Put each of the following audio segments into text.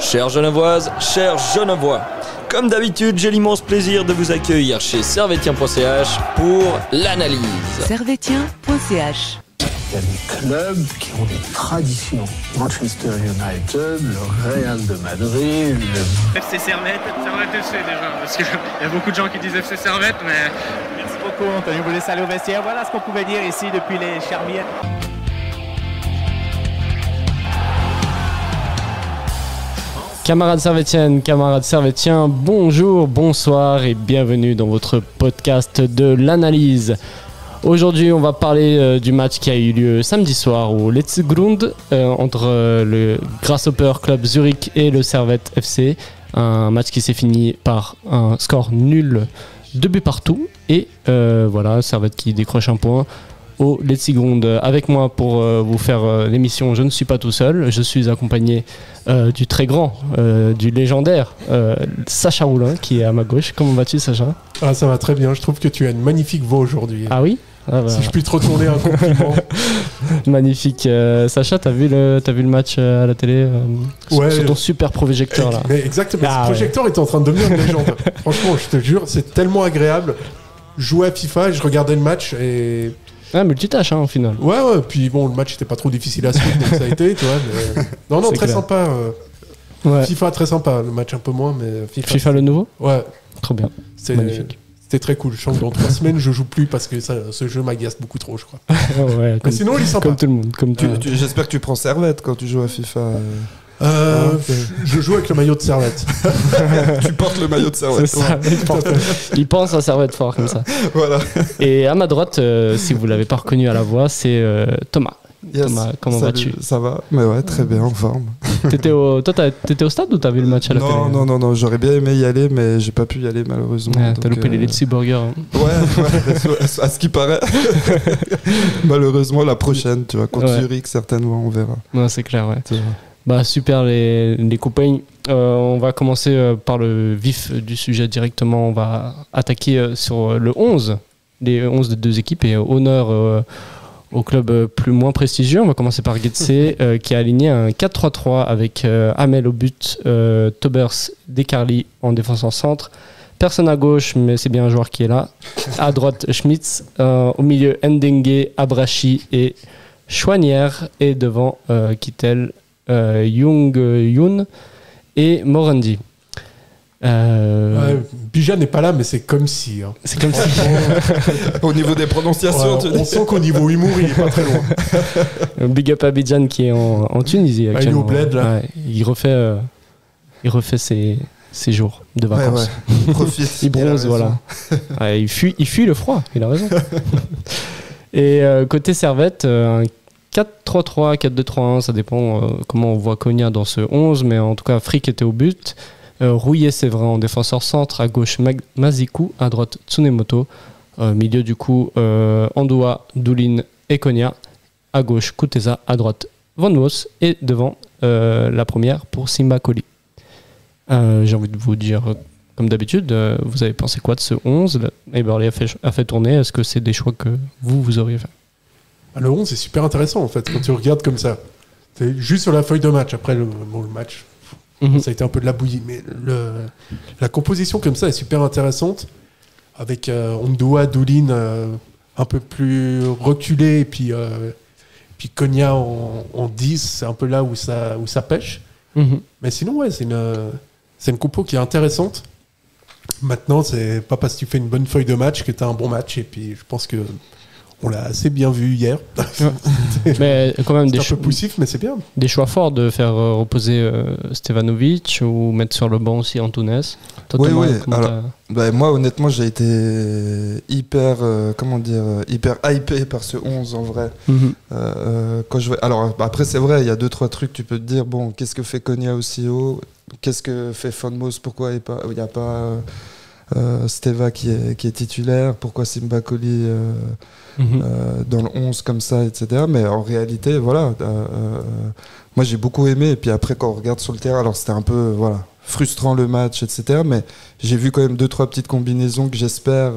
Chères Genevoises, chers Genevois, comme d'habitude, j'ai l'immense plaisir de vous accueillir chez Servetien.ch pour l'analyse. Servetien.ch. Il y a des clubs qui ont des traditions. Manchester United, le Real de Madrid, le... FC Servette FC déjà, parce qu'il y a beaucoup de gens qui disent FC Servette, mais... Merci beaucoup Anthony, vous laissez aller au vestiaire. Voilà ce qu'on pouvait dire ici depuis les Charmières. Camarades servétiennes, camarades servétiens, bonjour, bonsoir et bienvenue dans votre podcast de l'analyse. Aujourd'hui, on va parler du match qui a eu lieu samedi soir au Letzigrund entre le Grasshopper Club Zurich et le Servette FC. Un match qui s'est fini par un score nul, 2 buts partout. Et voilà, Servette qui décroche un point au Letzigrund. Avec moi pour vous faire l'émission, je ne suis pas tout seul. Je suis accompagné du très grand, du légendaire Sacha Roulin qui est à ma gauche. Comment vas-tu, Sacha ? Ah, ça va très bien. Je trouve que tu as une magnifique voix aujourd'hui. Ah oui ? Ah bah. Si je puis te retourner un compliment. Magnifique. Sacha, t'as vu le match à la télé sur ton super projecteur là. Mais exactement. Ce projecteur est en train de devenir une légende. Franchement, je te jure, c'est tellement agréable. Jouer à FIFA, je regardais le match et... Ah, multitâche au final. Ouais, puis bon, le match était pas trop difficile à suivre, donc ça a été, tu vois. Mais... Non, c'est très clair. Sympa. Ouais. FIFA, très sympa. Le match un peu moins, mais FIFA le nouveau ? Ouais. Trop bien. Magnifique. C'était très cool. Je sens que dans 3 semaines, je joue plus parce que ce jeu m'agace beaucoup trop, je crois. Ouais, mais sinon, il est sympa. Comme tout le monde. J'espère que tu prends Servette quand tu joues à FIFA. Je joue avec le maillot de Servette. Tu portes le maillot de Servette. C'est ça, il pense à Servette fort comme ça. Voilà. Et à ma droite, si vous ne l'avez pas reconnu à la voix, c'est Thomas. Yes. Thomas, comment vas-tu ? Ça va, mais ouais, très bien, en forme. T'étais au stade ou t'as vu le match à la télé ? Non, j'aurais bien aimé y aller, mais j'ai pas pu y aller malheureusement. Ouais, t'as loupé les Letzi Burger. Hein. Ouais, à ce qui paraît. Malheureusement, la prochaine, tu vois, contre Zurich, certainement, on verra. Ouais, c'est clair, ouais. Bah super les copains. On va commencer par le vif du sujet directement. On va attaquer sur le 11, les 11 des deux équipes et honneur au club moins prestigieux. On va commencer par Getse qui a aligné un 4-3-3 avec Hamel au but, Tobers, Descarli en défense en centre. Personne à gauche, mais c'est bien un joueur qui est là. À droite, Schmitz. Au milieu, Ndengue, Abrachi et Chouanière. Et devant, Kittel, Young et Morandi. Bija n'est pas là, mais c'est comme si. Hein. C'est comme si. Au niveau des prononciations, on sent qu'au niveau humour, il est pas très loin. Big up à Bijan qui est en Tunisie actuellement. Il est au bled là. Ouais, il refait ses jours de vacances. Ouais. Profite. Il bronze, voilà. Ouais, il fuit le froid. Il a raison. Et côté Servette, un 4-3-3, 4-2-3-1, ça dépend comment on voit Konya dans ce 11, mais en tout cas, Frick était au but. Rouillet, c'est vrai, en défenseur centre. À gauche, Mazikou. À droite, Tsunemoto. Milieu, du coup, Andoua, Doulin et Konya. À gauche, Kuteza. À droite, Van Moos. Et devant, la première pour Simba Koli. J'ai envie de vous dire, comme d'habitude, vous avez pensé quoi de ce 11 ? Eberle a fait tourner. Est-ce que c'est des choix que vous auriez fait ? Le 11 c'est super intéressant en fait quand tu regardes comme ça. C'est juste sur la feuille de match. Après le match, ça a été un peu de la bouillie, mais la composition comme ça est super intéressante avec Ondoa, Doulin un peu plus reculé et puis Konya en 10, c'est un peu là où ça pêche. Mais sinon ouais, c'est une compo qui est intéressante. Maintenant, c'est pas parce que tu fais une bonne feuille de match que tu as un bon match et puis je pense que on l'a assez bien vu hier. Mais quand même c'est un peu poussif, mais c'est bien. Des choix forts de faire reposer Stevanovic ou mettre sur le banc aussi Antunes. Oui. Alors, moi, honnêtement, j'ai été hyper hypé par ce 11 en vrai. Quand je vois... Alors, après, c'est vrai, il y a 2-3 trucs. Tu peux te dire, bon, qu'est-ce que fait Konya aussi haut ? Qu'est-ce que fait Fonmos ? Pourquoi il n'y a pas Steva qui est titulaire ? Pourquoi Simba Koli dans le 11 comme ça, etc. Mais en réalité, voilà, moi j'ai beaucoup aimé. Et puis après, quand on regarde sur le terrain, alors c'était un peu frustrant le match, etc. Mais j'ai vu quand même 2-3 petites combinaisons que j'espère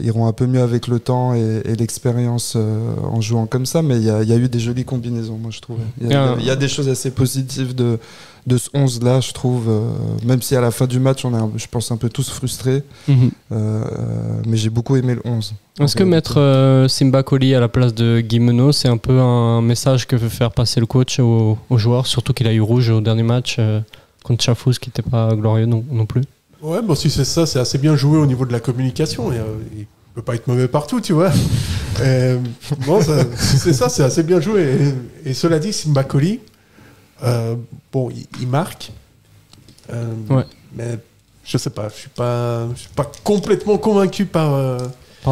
iront un peu mieux avec le temps et l'expérience en jouant comme ça, mais il y a eu des jolies combinaisons, moi je trouve. Il y a des choses assez positives de ce 11-là, je trouve, même si à la fin du match, on est, je pense, un peu tous frustrés, mais j'ai beaucoup aimé le 11. Est-ce que mettre Simba Koli à la place de Guimeno, c'est un peu un message que veut faire passer le coach aux joueurs, surtout qu'il a eu rouge au dernier match contre Chafouz, qui n'était pas glorieux non plus? Ouais, bon, si c'est ça, c'est assez bien joué au niveau de la communication. Il peut pas être mauvais partout, tu vois. Bon, si c'est ça, c'est assez bien joué. Et cela dit, Simba Koli, bon, il marque. Mais je sais pas, je suis pas complètement convaincu par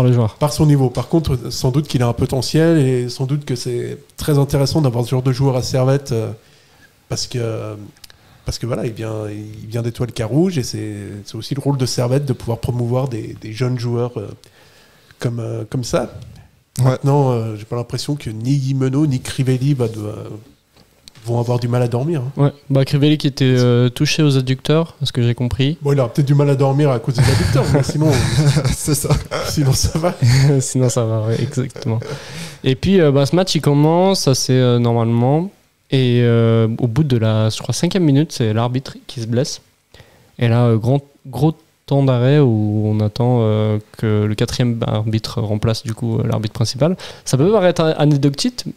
le joueur, par son niveau. Par contre, sans doute qu'il a un potentiel et sans doute que c'est très intéressant d'avoir ce genre de joueur à Servette parce que voilà, il vient d'Étoile Carouge et c'est aussi le rôle de Servette de pouvoir promouvoir des jeunes joueurs comme ça. Ouais. Maintenant, j'ai pas l'impression que ni Guimeno ni Crivelli vont avoir du mal à dormir. Ouais, bah Crivelli qui était touché aux adducteurs, à ce que j'ai compris. Bon, il aura peut-être du mal à dormir à cause des adducteurs, mais sinon, c'est ça. Sinon ça va. Sinon ça va, ouais, exactement. Et puis ce match il commence assez normalement. Et au bout de la 5e minute, c'est l'arbitre qui se blesse. Et là, gros temps d'arrêt où on attend que le 4e arbitre remplace du coup l'arbitre principal. Ça peut paraître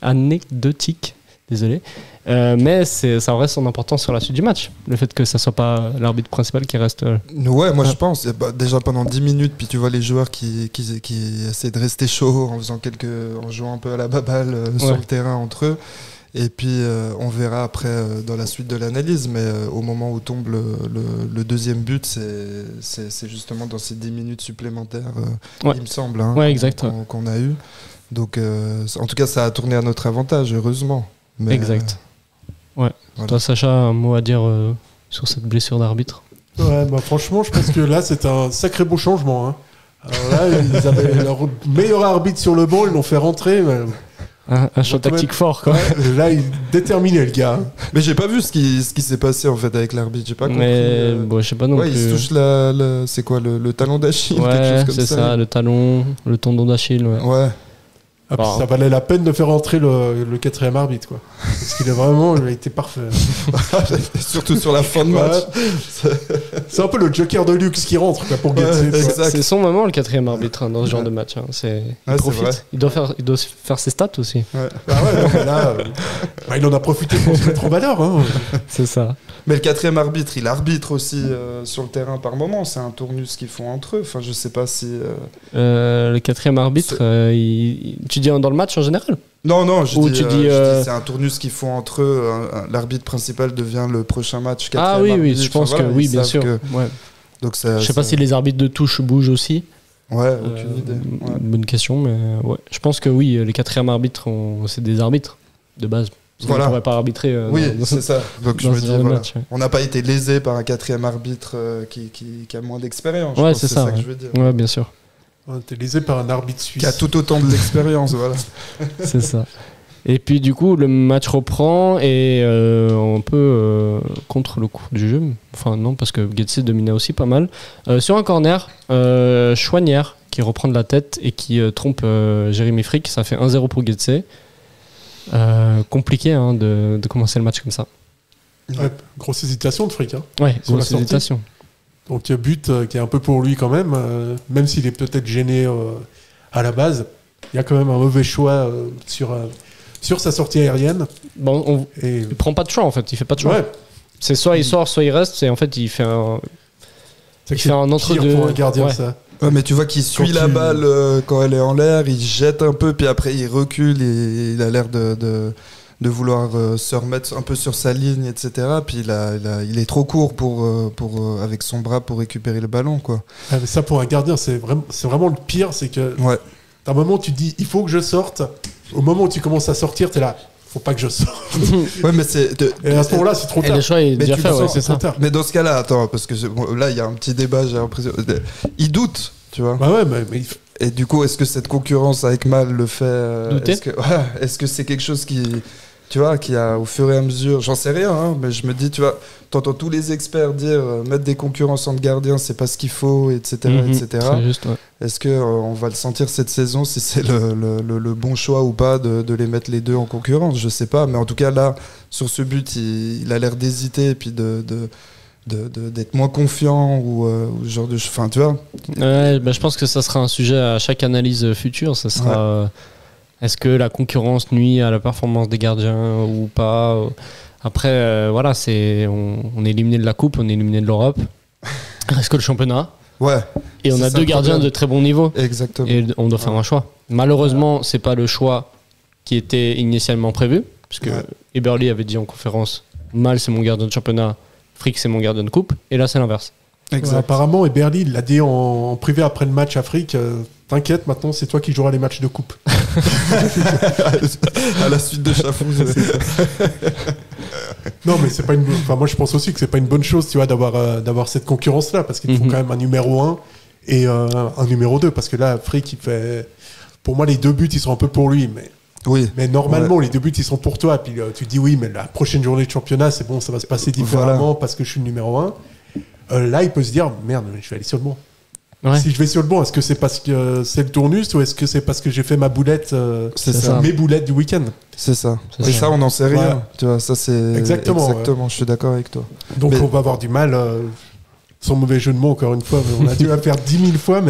anecdotique, désolé, mais ça reste son importance sur la suite du match. Le fait que ça soit pas l'arbitre principal qui reste... Ouais, moi je pense, déjà pendant 10 minutes, puis tu vois les joueurs qui essaient de rester chauds en jouant un peu à la baballe sur le terrain entre eux. Et puis on verra après dans la suite de l'analyse, mais au moment où tombe le 2e but, c'est justement dans ces 10 minutes supplémentaires, il me semble, qu'on a eu. Donc en tout cas, ça a tourné à notre avantage, heureusement. Mais, exact. Ouais. Voilà. Toi, Sacha, un mot à dire sur cette blessure d'arbitre? Ouais, bah, franchement, je pense que là, c'est un sacré beau changement. Hein. Alors là, ils avaient leur meilleur arbitre sur le banc, ils l'ont fait rentrer. Mais... Un choix tactique fort, quoi. Ouais, là, il déterminait le gars. Mais j'ai pas vu ce qui s'est passé en fait avec l'arbitre. J'ai pas compris. Mais bon, je sais pas non plus. Il se touche c'est quoi le talon d'Achille, ouais, quelque chose comme c'est ça, le tendon d'Achille. Ouais. Ah, ça valait la peine de faire entrer le 4e arbitre, quoi. Parce qu'il a été parfait. Surtout sur la fin de match. C'est un peu le Joker de luxe qui rentre, quoi, pour Guetze. C'est son moment, le 4e arbitre, dans ce genre de match. Il profite. Il doit faire ses stats aussi. Ouais. Ah ouais, là, il en a profité pour se mettre en valeur. Hein. C'est ça. Mais le 4e arbitre, il arbitre aussi sur le terrain par moment. C'est un tournus qu'ils font entre eux. Enfin, je sais pas si. Le 4e arbitre, tu dis dans le match en général? Non, je dis c'est un tournus qu'ils font entre eux. L'arbitre principal devient le prochain match. Ah oui, je pense que oui, bien sûr. Ouais. Donc ça, je sais pas si les arbitres de touche bougent aussi. Ouais, aucune idée. Ouais. Bonne question, mais ouais. Je pense que oui, les 4e arbitres, c'est des arbitres de base. Voilà. On ne pourrait pas arbitrer. C'est ça. Donc je me dis, match, ouais. On n'a pas été lésé par un 4e arbitre qui a moins d'expérience. Ouais, c'est ça que je veux dire. Ouais, bien sûr. T'es lésé par un arbitre suisse. Qui a tout autant de l'expérience, voilà. C'est ça. Et puis du coup, le match reprend et un peu contre le cours du jeu. Enfin non, parce que Guetze dominait aussi pas mal. Sur un corner, Chouanière qui reprend de la tête et qui trompe Jérémy Frick. Ça fait 1-0 pour Guetze. Compliqué de commencer le match comme ça. Ouais, grosse hésitation de Frick. Hein, ouais, grosse hésitation. Donc but qui est un peu pour lui quand même s'il est peut-être gêné à la base. Il y a quand même un mauvais choix sur sa sortie aérienne. Bon, il prend pas de choix en fait, il fait pas de choix. Ouais. C'est soit il sort, soit il reste. Et en fait, il fait un entre-deux. Pour un gardien, ça. Ouais, mais tu vois qu'il suit la balle quand elle est en l'air, il jette un peu, puis après il recule et il a l'air de vouloir se remettre un peu sur sa ligne, etc. Puis il est trop court avec son bras pour récupérer le ballon, quoi. Ah, mais ça, pour un gardien, c'est vraiment le pire, c'est que à un moment, tu te dis, il faut que je sorte. Au moment où tu commences à sortir, t'es là, faut pas que je sorte. Ouais, mais et à ce moment-là, c'est trop tard. Et le choix est déjà fait, c'est ça. Mais dans ce cas-là, attends, parce que là, il y a un petit débat, j'ai l'impression. Il doute, tu vois. Bah ouais, mais et du coup, est-ce que cette concurrence avec Mal le fait douter? Est-ce que c'est quelque chose qui a au fur et à mesure, j'en sais rien, hein, mais je me dis, tu vois, t'entends tous les experts dire mettre des concurrences entre gardiens, c'est pas ce qu'il faut, etc., etc. C'est juste, ouais. Est-ce qu'on va le sentir cette saison, si c'est le bon choix ou pas de les mettre les deux en concurrence? Je sais pas, mais en tout cas là, sur ce but, il a l'air d'hésiter et puis d'être moins confiant ou ce genre de... Enfin, tu vois. Ouais, je pense que ça sera un sujet à chaque analyse future. Ça sera est-ce que la concurrence nuit à la performance des gardiens ou pas? Après, voilà, on est éliminé de la Coupe, on est éliminé de l'Europe. Reste que le championnat. Ouais. Et on a deux gardiens de très bon niveau. Exactement. Et on doit faire un choix. Malheureusement, c'est pas le choix qui était initialement prévu, puisque Eberle avait dit en conférence, Mal c'est mon gardien de championnat, Frick c'est mon gardien de coupe, et là c'est l'inverse. Apparemment, Eberle il l'a dit en privé après le match à Frick, t'inquiète, maintenant c'est toi qui joueras les matchs de coupe. À la suite de Chafouz. Non, mais c'est pas moi je pense aussi que c'est pas une bonne chose, tu vois, d'avoir cette concurrence là, parce qu'il faut quand même un numéro 1 et un numéro 2, parce que là Frick il fait, pour moi les 2 buts ils sont un peu pour lui, mais normalement les 2 buts ils sont pour toi, puis tu te dis oui, mais la prochaine journée de championnat c'est bon, ça va se passer différemment parce que je suis le numéro 1. Là il peut se dire merde, je vais aller sur le banc. Si je vais sur le banc, est-ce que c'est parce que c'est le tournus ou est-ce que c'est parce que j'ai fait ma boulette, mes boulettes du week-end? C'est ça. Et ça, on n'en sait rien. Tu vois, ça c'est exactement. Je suis d'accord avec toi. Donc on va avoir du mal, sans mauvais jeu de mots encore une fois, mais on a dû la faire 10 000 fois,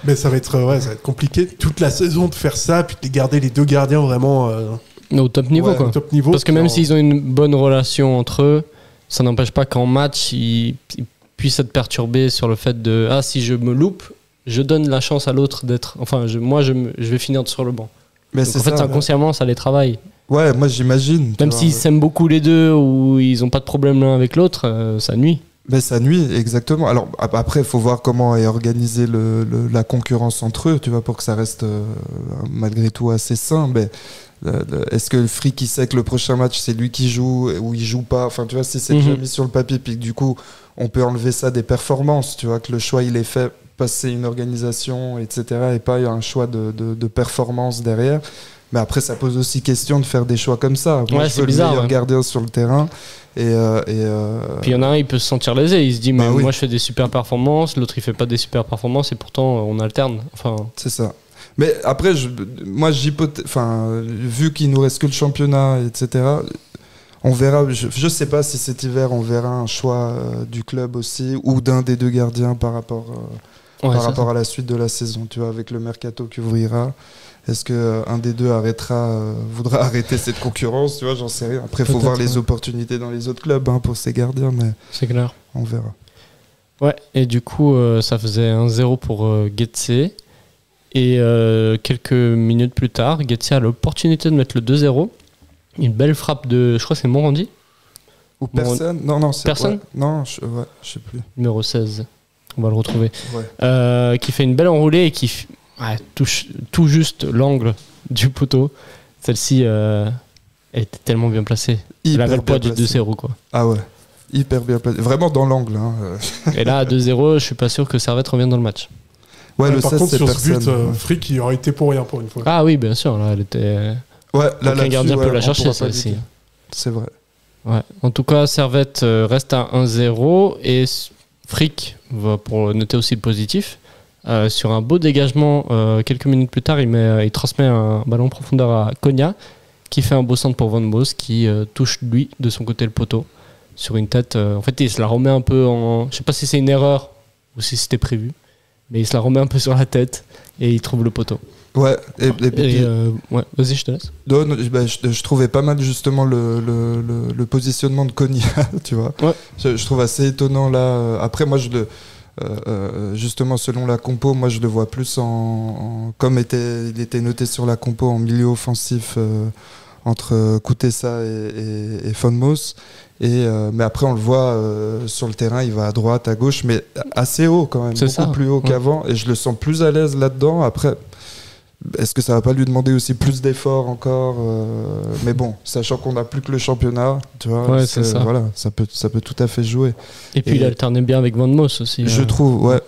mais ça va être compliqué toute la saison de faire ça, puis de garder les 2 gardiens vraiment au top niveau, quoi. Au top niveau. Parce que même s'ils ont une bonne relation entre eux, ça n'empêche pas qu'en match ils puisse être perturbé sur le fait de si je me loupe, je donne la chance à l'autre d'être. Enfin, je vais finir sur le banc. Mais donc, en fait, inconsciemment, ça les travaille. Ouais, moi j'imagine. Même s'ils s'aiment beaucoup les deux ou ils n'ont pas de problème l'un avec l'autre, ça nuit. Mais ça nuit, exactement. Alors après, il faut voir comment est organisée la concurrence entre eux, tu vois, pour que ça reste malgré tout assez sain. Mais est-ce que le Frick il sait que le prochain match c'est lui qui joue ou il joue pas? Enfin, tu vois, si c'est déjà mis sur le papier, puis que du coup on peut enlever ça des performances, tu vois, que le choix il est fait passer une organisation, etc., et pas un choix de performance derrière. Mais après, ça pose aussi question de faire des choix comme ça. Moi, je veux le meilleur gardien sur le terrain. Puis il y en a un, il peut se sentir lésé. Il se dit, moi je fais des super performances, l'autre il fait pas des super performances, et pourtant on alterne. Enfin... C'est ça. Mais après, vu qu'il nous reste que le championnat, etc., on verra. Je sais pas si cet hiver on verra un choix du club aussi, ou d'un des 2 gardiens par rapport à la suite de la saison, tu vois, avec le mercato qui ouvrira. Est-ce qu'un des 2 voudra arrêter cette concurrence, tu vois, j'en sais rien. Après, il faut voir les opportunités dans les autres clubs pour ces gardiens, mais c'est clair. On verra. Ouais, et du coup, ça faisait 1-0 pour Getse. Et quelques minutes plus tard, Getse a l'opportunité de mettre le 2-0. Une belle frappe de, je crois que c'est Morandi. Ou personne. Non, c'est personne. Non, je sais plus. Numéro 16, on va le retrouver. Qui fait une belle enroulée et qui touche tout juste l'angle du poteau. Celle-ci, elle était tellement bien placée. Elle avait le poids du 2-0, quoi. Ah ouais, hyper bien placée. Vraiment dans l'angle. Et là, à 2-0, je suis pas sûr que Servette revienne dans le match. Ouais, par contre, sur ce but, Frick, il aurait été pour rien pour une fois. Ah oui, bien sûr. Là, elle était... là, aucun gardien peut la chercher, celle-ci. C'est vrai. Ouais. En tout cas, Servette reste à 1-0 et Frick, pour noter aussi le positif, sur un beau dégagement, quelques minutes plus tard, il transmet un ballon en profondeur à Konya, qui fait un beau centre pour Van Boos, qui touche lui de son côté le poteau sur une tête. En fait, il se la remet un peu en. Je sais pas si c'est une erreur ou si c'était prévu, mais il se la remet un peu sur la tête et il trouve le poteau. Ouais, vas-y, je te laisse. Non, je trouvais pas mal justement le positionnement de Konya, tu vois. Ouais. Je trouve assez étonnant là. Après, moi, justement, selon la compo, moi je le vois plus comme il était noté sur la compo en milieu offensif entre Kutesa et Fonmos. Mais après, on le voit sur le terrain, il va à droite, à gauche, mais assez haut quand même, beaucoup plus haut qu'avant. Et je le sens plus à l'aise là-dedans. Après, est-ce que ça va pas lui demander aussi plus d'efforts encore mais bon, sachant qu'on n'a plus que le championnat, tu vois, c'est ça. Voilà, ça peut tout à fait jouer. Et puis il alternait bien avec Van Moos aussi. Je trouve.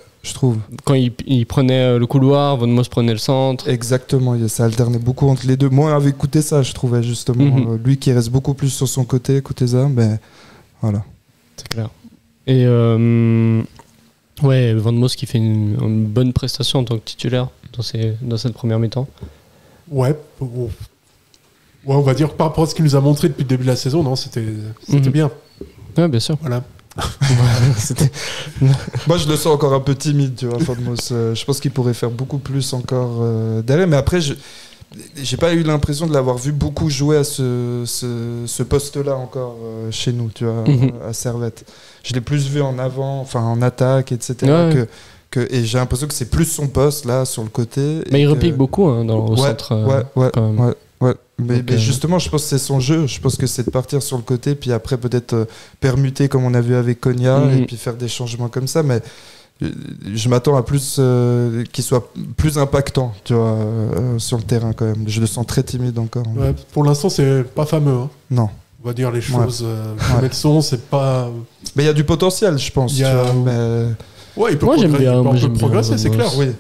Quand il prenait le couloir, Van Moos prenait le centre. Exactement, ça alternait beaucoup entre les deux. Moi, avec Kutesa, je trouvais justement lui qui reste beaucoup plus sur son côté, Kutesa, mais voilà. C'est clair. Et Ouais, Van Moos qui fait une bonne prestation en tant que titulaire dans cette première mi-temps. Ouais, on va dire par rapport à ce qu'il nous a montré depuis le début de la saison, non, c'était bien. Ouais, bien sûr. Voilà. Moi, je le sens encore un peu timide, tu vois, Van Moos. Je pense qu'il pourrait faire beaucoup plus encore derrière. Mais après, j'ai pas eu l'impression de l'avoir vu beaucoup jouer à ce poste-là encore chez nous, tu vois, à Servette. Je l'ai plus vu en avant, enfin en attaque, etc. Ouais. Et j'ai l'impression que c'est plus son poste là sur le côté. Mais il repique beaucoup au centre. Ouais. Mais justement, je pense que c'est son jeu. Je pense que c'est de partir sur le côté, puis après peut-être permuter comme on a vu avec Konya, et puis faire des changements comme ça. Mais je m'attends à plus qu'il soit plus impactant, tu vois, sur le terrain quand même. Je le sens très timide encore. Ouais, pour l'instant, c'est pas fameux. Hein. Non. On va dire les choses comme elles sont. C'est pas. Mais il y a du potentiel, je pense. Tu vois, mais... Ouais, il peut progresser, c'est clair. Oui.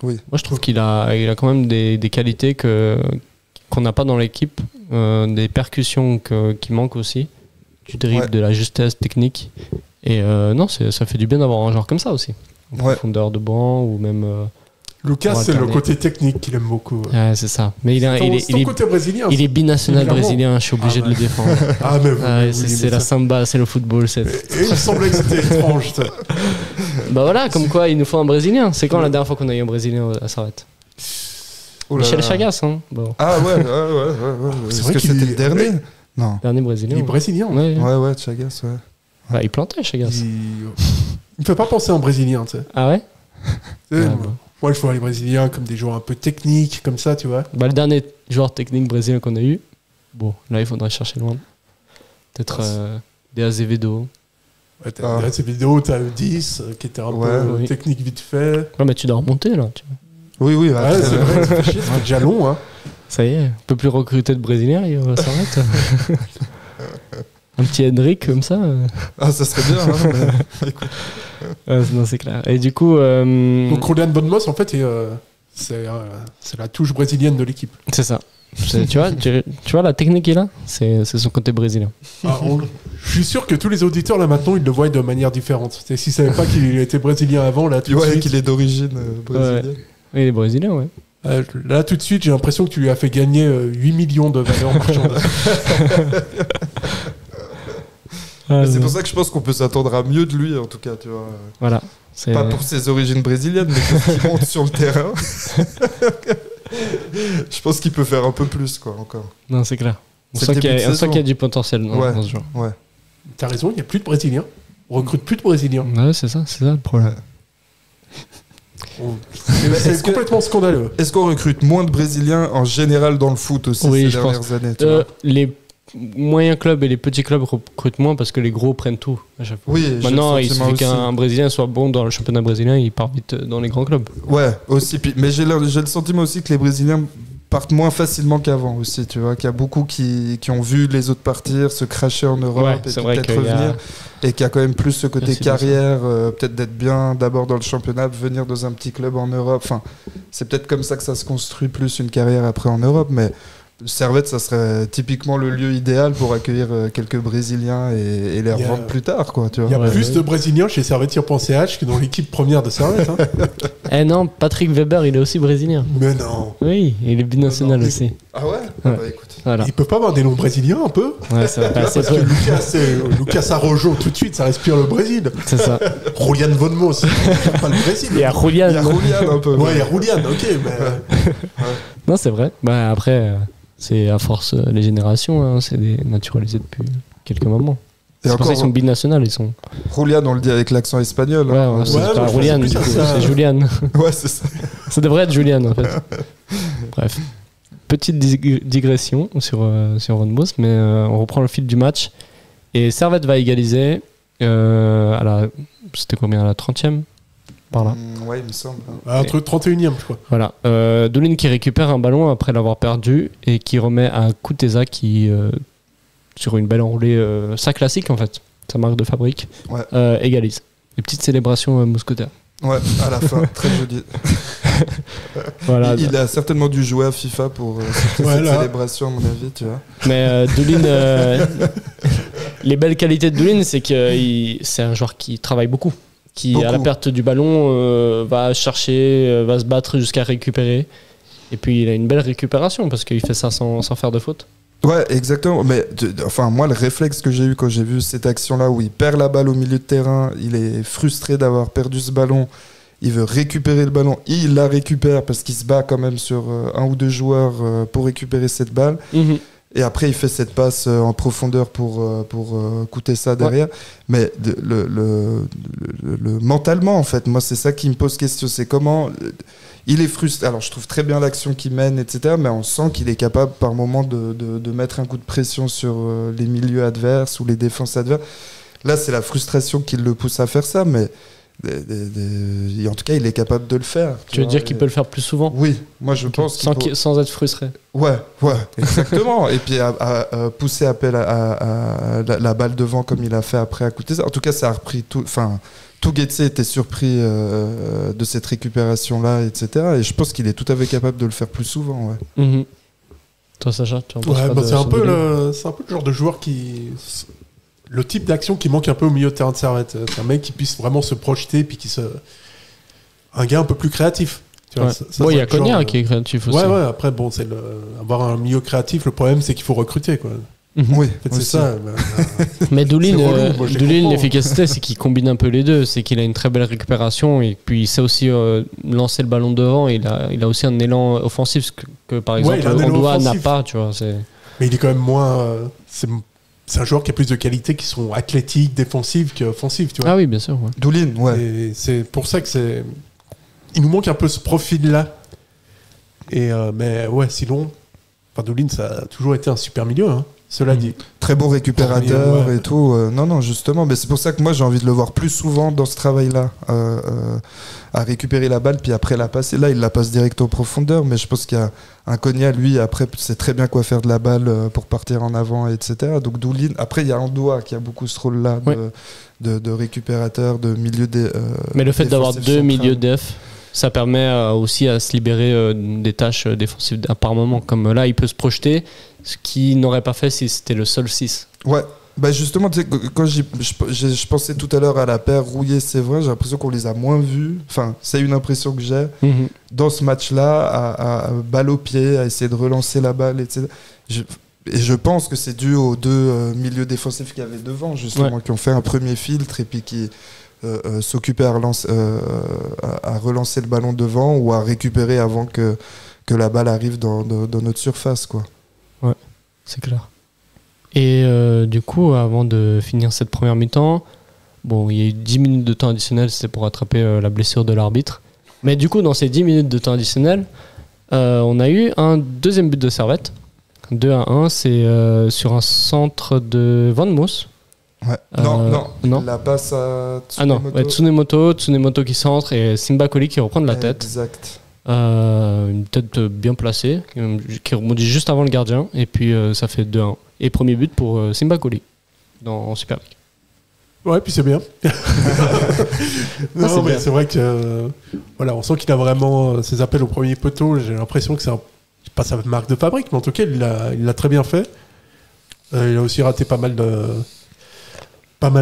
Moi, je trouve qu'il a quand même des qualités qu'on n'a pas dans l'équipe, des percussions qui manquent aussi, du dribble, de la justesse technique. Et non, ça fait du bien d'avoir un joueur comme ça aussi. En profondeur de banc ou même. Lucas, c'est le côté technique qu'il aime beaucoup. Ouais, c'est ça. Mais il est côté brésilien. Il est binational brésilien, je suis obligé de le défendre. Ah, mais c'est la samba, c'est le football. Et il me semblait que c'était étrange. Bah voilà, comme quoi il nous faut un Brésilien. C'est quand la dernière fois qu'on a eu un Brésilien à Servette? Michel Chagas, hein. Bon. Ah ouais. C'est Est-ce vrai que qu'il c'était le dernier? Non. Dernier Brésilien. Il est brésilien. Ouais, Chagas, ouais. Bah, il plantait, Chagas. Il me fait pas penser à un Brésilien, tu sais. Ah ouais? Moi, je vois les Brésiliens comme des joueurs un peu techniques, comme ça, tu vois. Bah, le dernier joueur technique brésilien qu'on a eu, bon, là, il faudrait chercher loin. Peut-être des Azevedo. Ouais, t'as ces vidéos, t'as le 10 qui était un peu technique vite fait. Ouais, mais tu dois remonter, là. Tu vois. Oui, c'est vrai, ça fait déjà long, hein. Ça y est, on peut plus recruter de Brésiliens, il va s'arrêter. Un petit Henrik comme ça. Ah, ça serait bien, hein, mais... non, c'est clair. Et du coup... Donc, Julian Van Moos, en fait, c'est la touche brésilienne de l'équipe. C'est ça. Tu vois, la technique qu'il a, c'est son côté brésilien. Je suis sûr que tous les auditeurs, là, maintenant, ils le voient de manière différente. S'ils ne savaient pas qu'il était brésilien avant, là, tout de suite... qu'il est d'origine brésilienne. Ouais. Il est brésilien, ouais. Là, tout de suite, j'ai l'impression que tu lui as fait gagner 8 millions de valeur marchande. C'est pour ça que je pense qu'on peut s'attendre à mieux de lui, en tout cas, tu vois. Voilà. Pas pour ses origines brésiliennes, mais quand il monte sur le terrain. Je pense qu'il peut faire un peu plus, quoi, encore. Non, c'est clair. On sent qu'il y a du potentiel dans ce genre. Ouais. T'as raison, il n'y a plus de Brésiliens. On recrute plus de Brésiliens. Ouais, c'est ça le problème. C'est complètement scandaleux. Est-ce qu'on recrute moins de Brésiliens en général dans le foot aussi ces dernières années, tu vois. Les moyens clubs et les petits clubs recrutent moins parce que les gros prennent tout à chaque fois. Oui, maintenant, il suffit qu'un Brésilien soit bon dans le championnat brésilien, il part vite dans les grands clubs. Ouais, aussi. Mais j'ai le sentiment aussi que les Brésiliens partent moins facilement qu'avant aussi, tu vois, qu'il y a beaucoup qui ont vu les autres partir, se cracher en Europe et peut-être revenir, et qu'il y a quand même plus ce côté carrière, peut-être d'être bien d'abord dans le championnat, venir dans un petit club en Europe. Enfin, c'est peut-être comme ça que ça se construit plus une carrière après en Europe, mais Servette, ça serait typiquement le lieu idéal pour accueillir quelques Brésiliens et les revendre plus tard, quoi. Tu vois. Il y a plus de Brésiliens chez Servetien.ch que dans l'équipe première de Servette. Hein. Non, Patrick Weber, il est aussi brésilien. Mais non. Oui, il est binational aussi. Ah ouais, bah, écoute. Voilà. Il peut pas avoir des noms brésiliens un peu? Ouais, c'est vrai. Parce que Lucas Araujo, tout de suite, ça respire le Brésil. C'est ça. Julian Van Moos, pas le Brésil. Il y a Julian. Il y a Julian un peu. Ouais, il y a Julian, ok. Mais... Non, c'est vrai. Bah, après, c'est à force les générations, hein, c'est naturalisé depuis quelques moments. C'est pour ça qu'ils sont binationaux, ils sont. Julian, on le dit avec l'accent espagnol. Ouais, c'est pas Julian, du coup, c'est Julian. Ouais, c'est ça. Ça devrait être Julian, en fait. Bref. Petite digression sur Van Moos, mais on reprend le fil du match. Et Servette va égaliser c'était combien, à la 30e par là. Ouais, il me semble. Entre 31e, je crois. Voilà. Doulin qui récupère un ballon après l'avoir perdu et qui remet à Kuteza qui, sur une belle enroulée, ça classique en fait, sa marque de fabrique, égalise. Les petites célébrations mousquetaires. Ouais, à la fin, très joli. Voilà. Il a certainement dû jouer à FIFA pour cette célébration, à mon avis, tu vois. Mais Doulin, les belles qualités de Doulin, c'est que c'est un joueur qui travaille beaucoup, qui, Beaucoup. à la perte du ballon, va chercher, va se battre jusqu'à récupérer. Et puis il a une belle récupération parce qu'il fait ça sans faire de faute. Ouais, exactement. Mais enfin, moi, le réflexe que j'ai eu quand j'ai vu cette action-là où il perd la balle au milieu de terrain, il est frustré d'avoir perdu ce ballon, il veut récupérer le ballon, il la récupère parce qu'il se bat quand même sur un ou deux joueurs pour récupérer cette balle. Et après, il fait cette passe en profondeur pour coûter ça derrière. Mais mentalement, en fait, moi, c'est ça qui me pose question. C'est comment il est frustré. Alors, je trouve très bien l'action qu'il mène, etc. Mais on sent qu'il est capable, par moment, de mettre un coup de pression sur les milieux adverses ou les défenses adverses. Là, c'est la frustration qui le pousse à faire ça. Mais en tout cas, il est capable de le faire. Tu veux dire qu'il peut le faire plus souvent ? Oui, moi je pense sans être frustré. Ouais, exactement. Et puis à pousser appel à la balle devant comme il a fait après à côté. En tout cas, ça a repris tout. Enfin, tout Getse était surpris de cette récupération-là, etc. Et je pense qu'il est tout à fait capable de le faire plus souvent. Ouais. Toi, Sacha, tu en penses Ouais, quoi c'est un peu le genre de joueur qui. Le type d'action qui manque un peu au milieu de terrain de Servette. C'est un mec qui puisse vraiment se projeter, puis un gars un peu plus créatif. Tu vois, il y a Konya qui est créatif aussi. Ouais, après, bon, avoir un milieu créatif, le problème, c'est qu'il faut recruter, quoi. Oui, en fait, c'est ça. Mais Doulin, l'efficacité, c'est qu'il combine un peu les deux. C'est qu'il a une très belle récupération et puis il sait aussi lancer le ballon devant. Il a aussi un élan offensif que par exemple, Ondoa n'a pas. Tu vois, mais il est quand même moins. C'est un joueur qui a plus de qualités qui sont athlétiques, défensives qu'offensives, tu vois. Ah oui, bien sûr. Ouais. Doulin, ouais. Et c'est pour ça que il nous manque un peu ce profil-là. Mais ouais, sinon, Doulin, ça a toujours été un super milieu, hein, cela dit. Très bon récupérateur et tout. Non, justement. Mais c'est pour ça que moi, j'ai envie de le voir plus souvent dans ce travail-là. À récupérer la balle, puis après la passer. Là, il la passe direct en profondeur, mais je pense qu'il y a un Konya, lui, après, sait très bien quoi faire de la balle pour partir en avant, etc. Donc Doulin. Après, il y a Ondoa qui a beaucoup ce rôle-là de récupérateur, de milieu des. Mais le fait d'avoir deux milieux def, ça permet aussi à se libérer des tâches défensives par moment. Comme là, il peut se projeter, ce qu'il n'aurait pas fait si c'était le seul 6. Ouais. Bah justement, tu sais, quand je pensais tout à l'heure à la paire Rouillet-Séverin, j'ai l'impression qu'on les a moins vus. Enfin, c'est une impression que j'ai dans ce match-là, à balle au pied, à essayer de relancer la balle, etc. Et je pense que c'est dû aux deux milieux défensifs qu'il y avait devant, justement, qui ont fait un premier filtre et puis qui s'occupaient à relancer le ballon devant ou à récupérer avant que la balle arrive dans notre surface, quoi. Ouais, c'est clair. Et du coup, avant de finir cette première mi-temps, bon, il y a eu 10 minutes de temps additionnel, c'était pour rattraper la blessure de l'arbitre. Mais du coup, dans ces 10 minutes de temps additionnel, on a eu un deuxième but de Servette. 2-1, c'est sur un centre de Van Moos. Ouais. Non. La passe à Tsunemoto. Tsunemoto qui centre et Simba Koli qui reprend de la tête. Exact. Une tête bien placée, qui rebondit juste avant le gardien, et puis ça fait 2-1. Et premier but pour Simba Koli en Super League. Ouais, puis c'est bien. Non, mais c'est vrai que on sent qu'il a vraiment ses appels au premier poteau. J'ai l'impression que c'est pas sa marque de fabrique, mais en tout cas, il l'a très bien fait. Il a aussi raté pas mal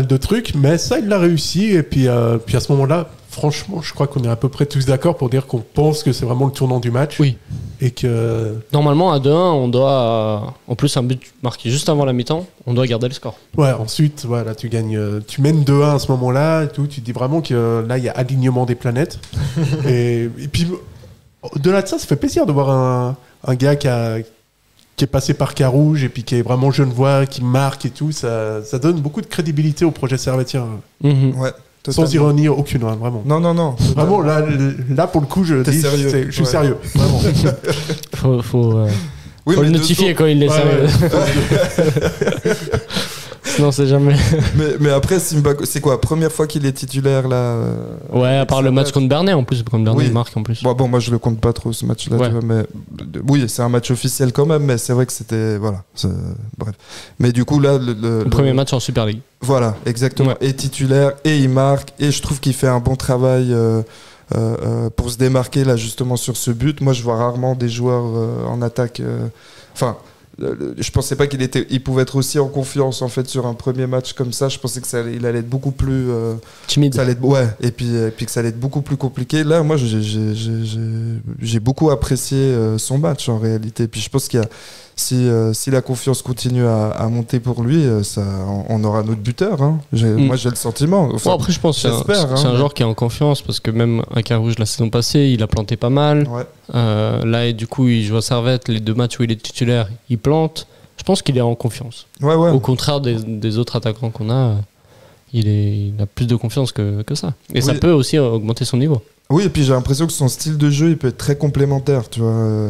de trucs, mais ça, il l'a réussi. Et puis à ce moment-là, franchement, je crois qu'on est à peu près tous d'accord pour dire qu'on pense que c'est vraiment le tournant du match. Oui. Et que... Normalement, à 2-1, on doit... En plus, un but marqué juste avant la mi-temps, on doit garder le score. Ouais, ensuite, voilà, tu gagnes... Tu mènes 2-1 à ce moment-là, et tout, tu te dis vraiment que là, il y a alignement des planètes. et puis, au-delà de ça, ça fait plaisir de voir un gars qui est passé par Carouge et puis qui est vraiment genevois, qui marque et tout. Ça donne beaucoup de crédibilité au projet servétien. Ouais. Totalement. Sans ironie aucune, hein, vraiment. Non. Vraiment, là, pour le coup, je suis sérieux. Vraiment. Faut le notifier quand il est sérieux. Sinon, c'est jamais. mais après, Simba, c'est quoi, première fois qu'il est titulaire là Ouais, à part le match contre Bernay en plus, comme Bernay marque en plus. Bon, moi je le compte pas trop ce match-là, tu vois, mais oui, c'est un match officiel quand même, mais c'est vrai que c'était bref. Mais du coup là, le premier match en Super League. Voilà, exactement. Et titulaire, et il marque, et je trouve qu'il fait un bon travail pour se démarquer là justement sur ce but. Moi, je vois rarement des joueurs en attaque. Je pensais pas il pouvait être aussi en confiance en fait sur un premier match comme ça. Je pensais il allait être beaucoup plus timide. Ça allait être, et puis que ça allait être beaucoup plus compliqué. Là, moi, j'ai beaucoup apprécié son match en réalité. Puis je pense qu'il y a si la confiance continue à monter pour lui, on aura notre buteur. Hein. Moi, j'ai le sentiment. Enfin, après, je pense que c'est un joueur qui est en confiance parce que même à Carouge la saison passée, il a planté pas mal. Ouais. Là, et du coup, il joue à Servette. Les 2 matchs où il est titulaire, il plante. Je pense qu'il est en confiance. Ouais. Au contraire des autres attaquants qu'on a, il a plus de confiance que ça. Et ça peut aussi augmenter son niveau. Oui, et puis j'ai l'impression que son style de jeu, il peut être très complémentaire, tu vois.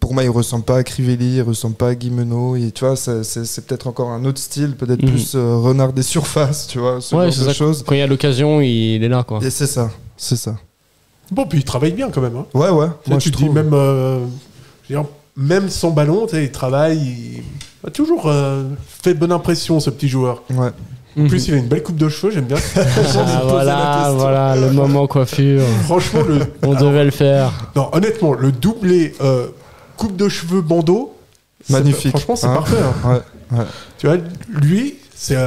Pour moi, il ressemble pas à Crivelli, il ressemble pas à Guimeno. Tu vois, c'est peut-être encore un autre style, peut-être plus renard des surfaces, tu vois, ce genre de choses. Quand il y a l'occasion, il est là, quoi. Et c'est ça. Bon, puis il travaille bien quand même. Hein. Ouais. Moi, tu dis même sans ballon, il travaille, il a toujours fait bonne impression, ce petit joueur. Ouais. En plus, il a une belle coupe de cheveux, j'aime bien. Voilà, le moment coiffure. Franchement, on devait le faire. Non, honnêtement, le doublé coupe de cheveux bandeau, magnifique. Franchement, c'est parfait. Hein. Ouais. Tu vois, lui, c'est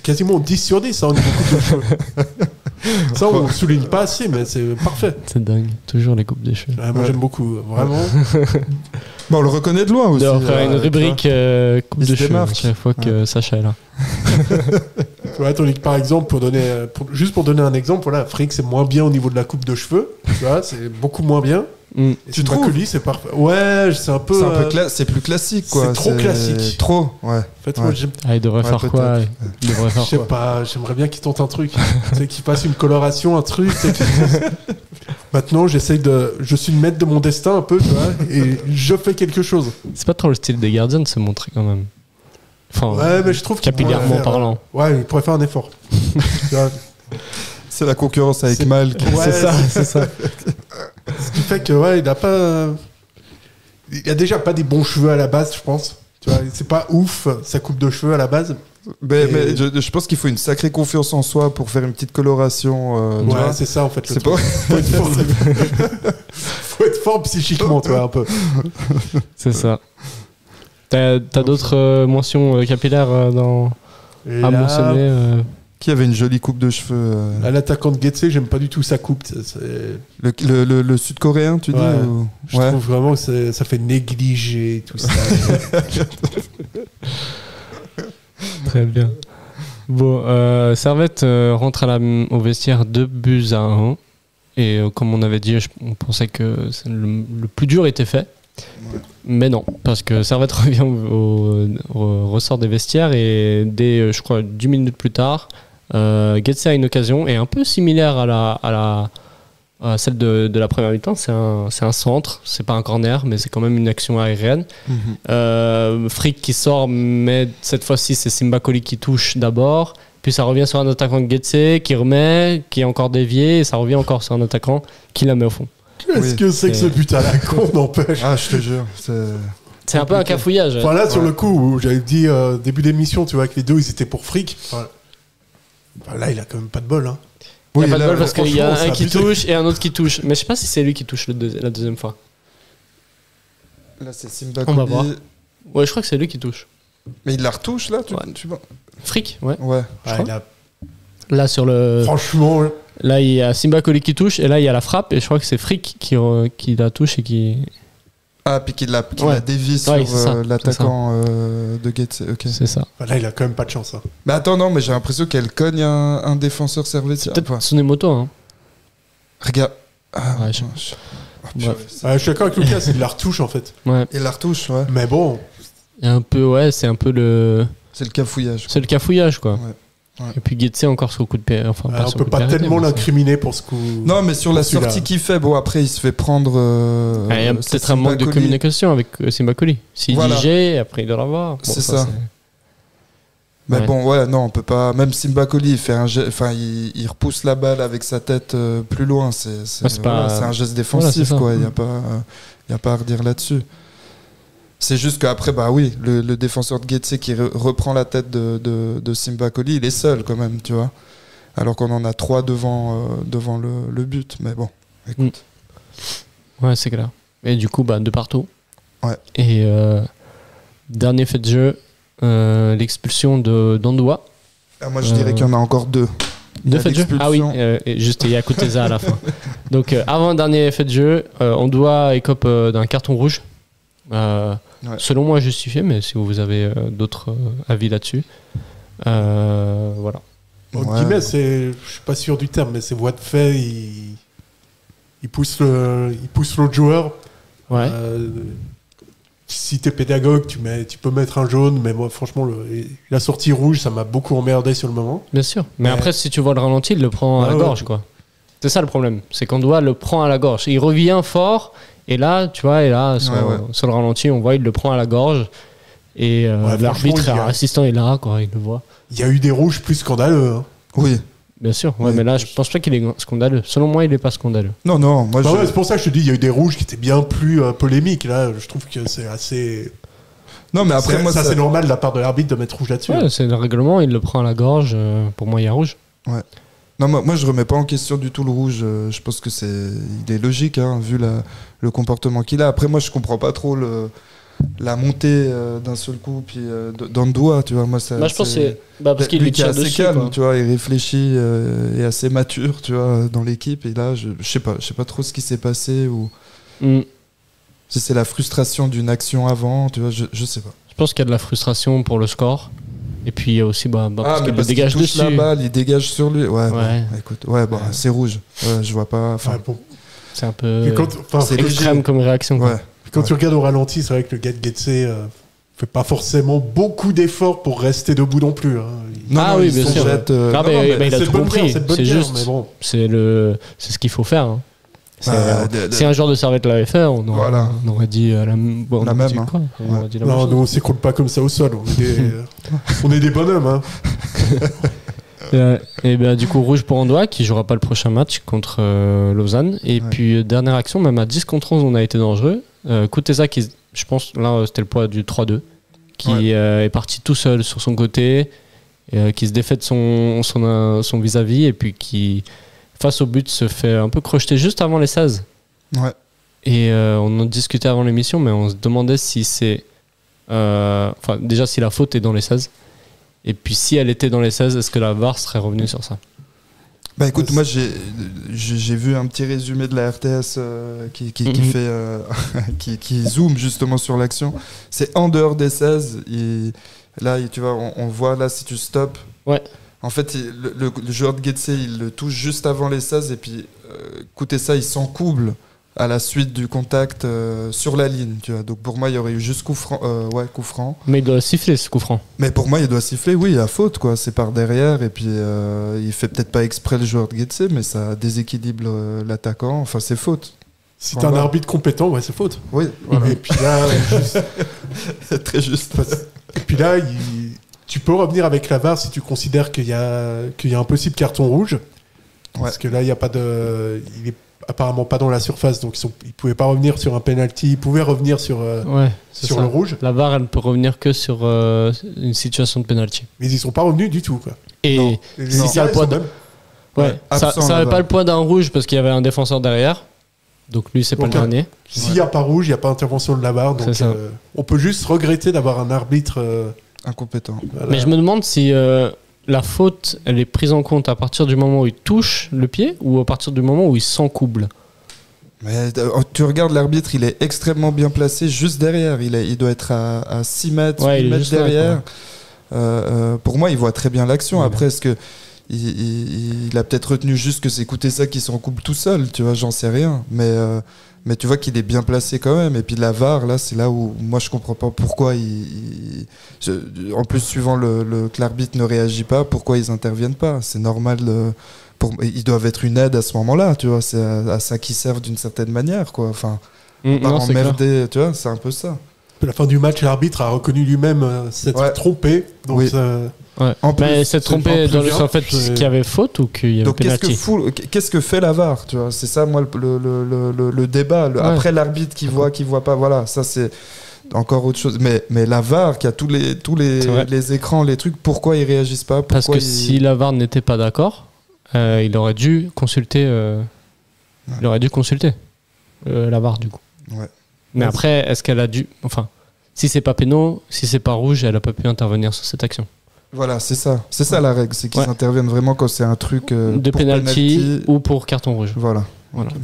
quasiment 10 sur 10 au niveau coupe de cheveux. Ça, on ne souligne pas assez, mais c'est parfait. C'est dingue, toujours les coupes des cheveux. Moi, j'aime beaucoup, vraiment. Bon, on le reconnaît de loin aussi. On faire une rubrique coupe de cheveux à chaque fois que Sacha est là. Tu vois, tandis que par exemple, juste pour donner un exemple, voilà, Frick, c'est moins bien au niveau de la coupe de cheveux. Tu vois, c'est beaucoup moins bien. Et tu trouves c'est parfait. Ouais, c'est un peu. C'est plus classique, quoi. C'est trop classique. Trop, ouais. En fait, moi, j'aime. Il devrait faire quoi Je sais pas, j'aimerais bien qu'il tente un truc. Tu sais, qu'il fasse une coloration, un truc. Maintenant, je suis le maître de mon destin un peu, tu vois, et je fais quelque chose. C'est pas trop le style des gardiens de se montrer quand même. Enfin, ouais, mais je trouve capillairement parlant. Ouais, il pourrait faire un effort. C'est la concurrence avec Mal. Ouais, c'est ça. Ce qui fait que, il a pas. Il a déjà pas des bons cheveux à la base, je pense. Tu vois, c'est pas ouf sa coupe de cheveux à la base. Mais je pense qu'il faut une sacrée confiance en soi pour faire une petite coloration. Ouais, c'est ça en fait. C'est pas. Faut être fort psychiquement, tu vois, un peu. C'est ça. T'as d'autres mentions capillaires à mentionner Qui avait une jolie coupe de cheveux L'attaquant de Getse, j'aime pas du tout sa coupe. Le sud-coréen, tu dis Je trouve vraiment que ça fait négliger tout ça. Très bien. Bon, Servette rentre au vestiaire 2-1. Et comme on avait dit, on pensait que le plus dur était fait. Ouais. Mais non, parce que Servette revient au ressort des vestiaires et dès, je crois, 10 minutes plus tard, Getse a une occasion et un peu similaire à celle de la première mi-temps. C'est un centre, c'est pas un corner, mais c'est quand même une action aérienne. Frick qui sort, mais cette fois-ci c'est Simba Koli qui touche d'abord, puis ça revient sur un attaquant de Getse qui remet, qui est encore dévié, et ça revient encore sur un attaquant qui la met au fond. Qu'est-ce que c'est que ce but à la con, n'empêche. Ah, je te jure, c'est un peu un cafouillage. Enfin, là, sur le coup, où j'avais dit début d'émission, tu vois, que les deux ils étaient pour Frick. Enfin, là, il a quand même pas de bol. Hein. Il n'y a pas de bol parce qu'il y a un qui touche et un autre qui touche. Mais je sais pas si c'est lui qui touche la deuxième fois. Là, c'est Simba Koli. On va voir. Ouais, je crois que c'est lui qui touche. Mais il la retouche là, tu vois. Frick, ouais. Là, sur le. Franchement. Là, il y a Simba Koli qui touche et là, il y a la frappe et je crois que c'est Frick qui la touche et qui. Ah, puis qu'il la dévie sur l'attaquant de Getse. Ok. C'est ça. Là, il a quand même pas de chance. Hein. Mais attends, non, mais j'ai l'impression qu'elle cogne un défenseur servétien. Peut-être Tsunemoto. Hein. Regarde. Ah, ouais, je suis d'accord avec Lucas, c'est de la retouche en fait. Ouais. Et la retouche, ouais. Mais bon. Il y a un peu, c'est un peu le. C'est le cafouillage. C'est le cafouillage, quoi. Ouais. Ouais. Et puis Getse encore sur le coup de pied. Enfin, on peut pas tellement l'incriminer pour ce coup. Non, mais sur la sortie qu'il fait, bon, après il se fait prendre. Il y a peut-être un manque de communication avec Simba Koli. S'il dit G, après il doit l'avoir. Bon, c'est ça. Mais bon, non, on peut pas. Même Simba Koli, il fait il repousse la balle avec sa tête plus loin. C'est un geste défensif, quoi. Il n'y a pas à redire là-dessus. C'est juste qu'après, le défenseur de Getse qui reprend la tête de Simba Koli, il est seul quand même, tu vois. Alors qu'on en a 3 devant le but. Mais bon, écoute. Ouais, c'est clair. Et du coup, de partout. Ouais. Et dernier fait de jeu, l'expulsion d'Andoua. Moi, je dirais qu'il y en a encore 2. Deux faits de jeu. Ah oui, et juste, il y a Kuteza à la fin. Donc, avant-dernier fait de jeu, Andoua écope d'un carton rouge. Selon moi, justifié, mais si vous avez d'autres avis là-dessus. Voilà. En guillemets, je suis pas sûr du terme, mais c'est voie de fait, il pousse l'autre joueur. Ouais. Si t'es pédagogue, tu peux mettre un jaune, mais moi, franchement, la sortie rouge, ça m'a beaucoup emmerdé sur le moment. Bien sûr. Mais après, si tu vois le ralenti, il le prend à la gorge, quoi. C'est ça le problème. C'est qu'Andoua le prend à la gorge. Il revient fort, et là, tu vois, sur le ralenti, on voit, il le prend à la gorge. Et l'arbitre, l'assistant est là, quoi, il le voit. Il y a eu des rouges plus scandaleux. Hein. Oui. Bien sûr, mais là, je pense pas qu'il est scandaleux. Selon moi, il n'est pas scandaleux. Non, moi c'est pour ça que je te dis, il y a eu des rouges qui étaient bien plus polémiques. Là, je trouve que c'est assez. Non, mais après, ça, c'est normal de la part de l'arbitre de mettre rouge là-dessus. Ouais, c'est le règlement, il le prend à la gorge. Pour moi, il y a rouge. Ouais. Non, moi, je remets pas en question du tout le rouge. Je pense que il est logique, hein, vu le comportement qu'il a. Après, moi, je comprends pas trop la montée d'un seul coup puis d'Andoua, tu vois. Moi, ça, je pense que c'est parce qu'il lui tire assez dessus, calme, quoi. tu vois, il réfléchit et assez mature, tu vois, dans l'équipe. Et là, je sais pas trop ce qui s'est passé ou si c'est la frustration d'une action avant, tu vois, je sais pas. Je pense qu'il y a de la frustration pour le score. Et puis il y a aussi parce qu'il le dégage dessus. La balle, il dégage sur lui. Ouais. Écoute, c'est rouge. Je vois pas. C'est un peu c'est extrême comme réaction. Ouais. Quand tu regardes au ralenti, c'est vrai que le gars de Getse fait pas forcément beaucoup d'efforts pour rester debout non plus. Hein. Oui, bien sûr. Il a tout compris. C'est juste, mais bon. c'est ce qu'il faut faire. Hein. Si un joueur de Servette l'avait fait, on aurait dit la même. Non, nous on s'écroule pas comme ça au sol. On est des bonhommes. Hein. Et du coup, rouge pour Andoua qui jouera pas le prochain match contre Lausanne. Et puis, dernière action, même à 10 contre 11, on a été dangereux. Kuteza, qui, je pense, là, c'était le poids du 3-2, qui est parti tout seul sur son côté, qui se défait de son vis-à-vis, et puis qui, face au but, se fait un peu crocheter juste avant les 16. Ouais. Et on en discutait avant l'émission, mais on se demandait si c'est. Déjà, si la faute est dans les 16. Et puis si elle était dans les 16, est-ce que la VAR serait revenue sur ça ? Bah écoute, moi j'ai vu un petit résumé de la RTS qui fait qui zoome justement sur l'action. C'est en dehors des 16. Là, tu vois, on voit là si tu stops. Ouais. En fait, le joueur de Getse, il le touche juste avant les 16 et puis Kuteza, il s'encouble à la suite du contact sur la ligne, tu vois. Donc pour moi, il y aurait eu juste coup franc. Mais il doit siffler ce coup franc. Mais pour moi, il doit siffler, oui, à faute, quoi. C'est par derrière et puis il fait peut-être pas exprès le joueur de Getse, mais ça déséquilibre l'attaquant. Enfin, c'est faute. Si t'es un arbitre compétent, c'est faute. Oui. Voilà. Et puis là, très juste. Et puis là, tu peux revenir avec la VAR si tu considères qu'il y a un possible carton rouge. Parce que là, il y a pas de, il est apparemment pas dans la surface, donc ils pouvaient pas revenir sur un penalty. Ils pouvaient revenir sur le rouge. La VAR, elle ne peut revenir que sur une situation de penalty. Mais ils sont pas revenus du tout, quoi. Et si ça a le poids ça n'avait pas le poids d'un rouge parce qu'il y avait un défenseur derrière. Donc lui, c'est pas le dernier. S'il n'y a pas rouge, il n'y a pas intervention de la VAR. Donc on peut juste regretter d'avoir un arbitre incompétent. Voilà. Mais je me demande si la faute, elle est prise en compte à partir du moment où il touche le pied ou à partir du moment où il s'encouble. Mais tu regardes l'arbitre, il est extrêmement bien placé juste derrière. Il doit être à 6 mètres, 8 mètres derrière. Pour moi, il voit très bien l'action. Ouais. Après, est-ce que il a peut-être retenu juste que c'est Kuteza qui s'encouble tout seul, tu vois, j'en sais rien. Mais tu vois qu'il est bien placé quand même. Et puis la VAR, là, c'est là où moi je comprends pas pourquoi en plus, suivant que l'arbitre ne réagit pas, pourquoi ils interviennent pas. C'est normal. Ils doivent être une aide à ce moment-là, tu vois. C'est à ça qu'ils servent d'une certaine manière, quoi. Enfin, pas emmerder, tu vois, c'est un peu ça. À la fin du match, l'arbitre a reconnu lui-même s'être trompé. Donc oui. Mais s'être trompé dans le sens en fait qu'il y avait faute ou qu'il y avait penalty. Qu'est-ce que fait la VAR, tu vois ? C'est ça, moi, le débat. Après l'arbitre qui voit pas, voilà, ça c'est encore autre chose. Mais la VAR qui a tous les écrans, les trucs, pourquoi ils réagissent pas ? Parce que si la VAR n'était pas d'accord, il aurait dû consulter. Il aurait dû consulter la VAR du coup. Ouais. Mais après, est-ce qu'elle a dû... Enfin, si c'est pas péno, si c'est pas rouge, elle a pas pu intervenir sur cette action. Voilà, c'est ça. C'est ça la règle, c'est qu'ils interviennent vraiment quand c'est un truc de penalty ou pour carton rouge. Voilà.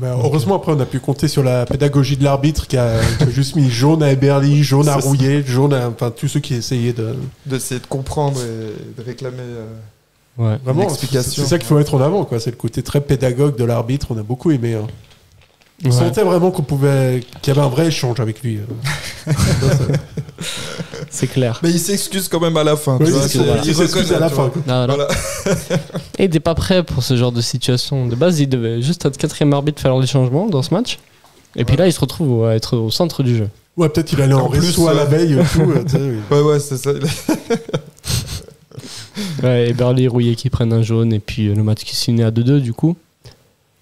Heureusement, après, on a pu compter sur la pédagogie de l'arbitre qui a juste mis jaune à Eberly, jaune à Rouillet, jaune à tous ceux qui essayaient d'essayer de comprendre et de réclamer vraiment, l'explication. C'est ça qu'il faut mettre en avant, quoi. C'est le côté très pédagogue de l'arbitre. On a beaucoup aimé. Hein. On sentait vraiment qu'il y avait un vrai échange avec lui. C'est clair. Mais il s'excuse quand même à la fin. Oui, il s'excuse à la fin. Voilà. Et il n'était pas prêt pour ce genre de situation. De base, il devait juste être 4e arbitre faire les changements dans ce match. Et puis là, il se retrouve à être au centre du jeu. Ouais, peut-être il allait en resto à la veille et tout. Ouais, c'est ça. Et Eberly, Rouillet qui prennent un jaune. Et puis le match qui se finit à 2-2 du coup.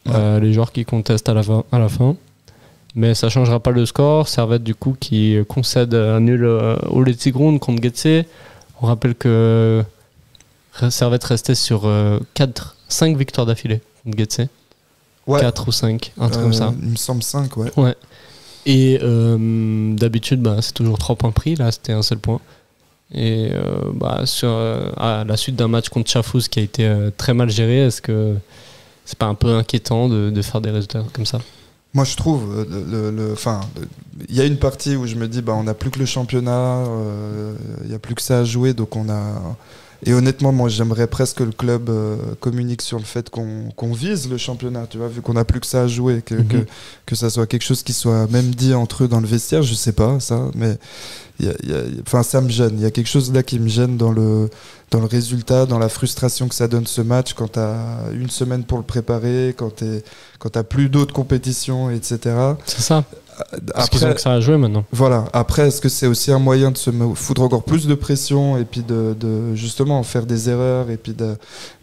Les joueurs qui contestent à la fin. Mais ça changera pas le score. Servette du coup qui concède un nul au Letzigrund contre Getse. On rappelle que Servette restait sur 5 victoires d'affilée contre Getse. 4 ou 5, un truc comme ça. Il me semble 5, ouais. Et d'habitude, c'est toujours 3 points pris. Là, c'était un seul point. Et à la suite d'un match contre Chafouz qui a été très mal géré, est-ce que c'est pas un peu inquiétant de faire des résultats comme ça? Moi, je trouve, il y a une partie où je me dis, on n'a plus que le championnat, il n'y a plus que ça à jouer, donc on a. Et honnêtement, moi, j'aimerais presque que le club communique sur le fait qu'on vise le championnat, tu vois, vu qu'on n'a plus que ça à jouer, que ça soit quelque chose qui soit même dit entre eux dans le vestiaire, je sais pas ça, mais ça me gêne. Il y a quelque chose là qui me gêne dans le résultat, dans la frustration que ça donne ce match quand tu as une semaine pour le préparer, quand tu plus d'autres compétitions, etc. C'est ça. Parce qu'ils ont que ça à jouer maintenant. Voilà. Après, est-ce que c'est aussi un moyen de se foutre encore plus de pression et puis de justement faire des erreurs et puis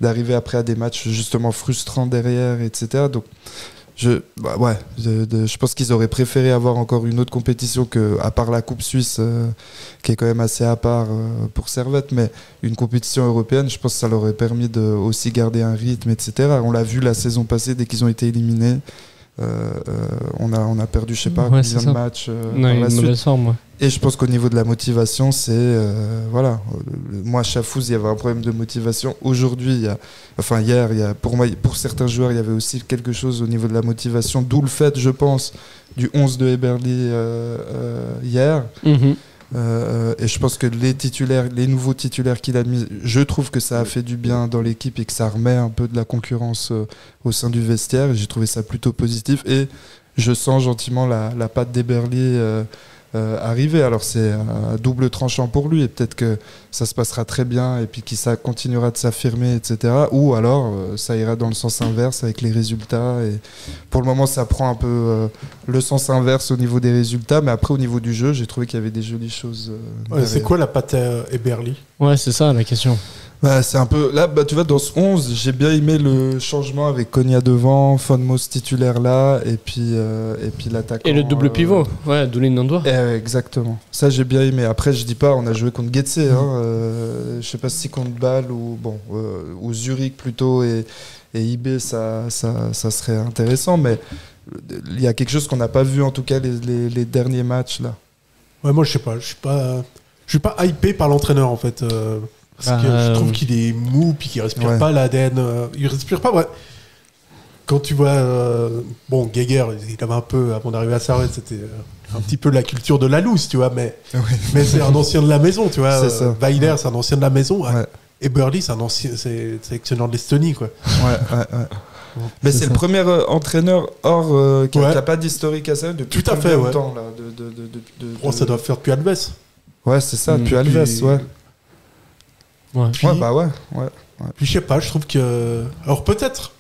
d'arriver après à des matchs justement frustrants derrière, etc. Donc, je pense qu'ils auraient préféré avoir encore une autre compétition à part la Coupe Suisse qui est quand même assez à part pour Servette, mais une compétition européenne, je pense que ça leur aurait permis de aussi garder un rythme, etc. On l'a vu la saison passée, dès qu'ils ont été éliminés, on a perdu je sais pas combien de matchs dans la suite. Et je pense qu'au niveau de la motivation, c'est moi à Chafouz il y avait un problème de motivation. Aujourd'hui, hier, pour certains joueurs il y avait aussi quelque chose au niveau de la motivation, d'où le fait, je pense, du 11 de Eberly hier. Et je pense que les nouveaux titulaires qu'il a mis, je trouve que ça a fait du bien dans l'équipe et que ça remet un peu de la concurrence au sein du vestiaire, et j'ai trouvé ça plutôt positif, et je sens gentiment la patte d'Eberly arriver. Alors c'est un double tranchant pour lui, et peut-être que ça se passera très bien et puis ça continuera de s'affirmer, etc. Ou alors ça ira dans le sens inverse avec les résultats, et pour le moment ça prend un peu le sens inverse au niveau des résultats, mais après au niveau du jeu j'ai trouvé qu'il y avait des jolies choses. C'est quoi la patte Eberly? Ouais, c'est ça la question. C'est un peu là, tu vois, dans ce 11 j'ai bien aimé le changement avec Konya devant, Fonmos titulaire là, et puis l'attaquant et le double pivot, Doulin Nandoua. Exactement, ça j'ai bien aimé. Après je dis pas, on a joué contre Getse, je sais pas si contre Bâle ou Zurich plutôt, et IB ça serait intéressant, mais il y a quelque chose qu'on n'a pas vu en tout cas les derniers matchs là. Ouais, moi je sais pas, je suis pas hypé par l'entraîneur en fait. Parce que je trouve qu'il est mou, puis qu'il respire pas l'ADN. Il respire pas, Quand tu vois, Geiger, il avait un peu, avant d'arriver à Servette, c'était un petit peu la culture de la loose, tu vois, mais c'est un ancien de la maison, tu vois. Weiler, c'est un ancien de la maison. Et Burley, c'est sélectionneur de l'Estonie, quoi. Mais c'est le premier entraîneur hors qui n'a pas d'historique à ça depuis tout à fait, longtemps. Là, ça doit faire depuis Alves. Ouais, c'est ça, depuis Alves, Puis je sais pas, je trouve que. Alors peut-être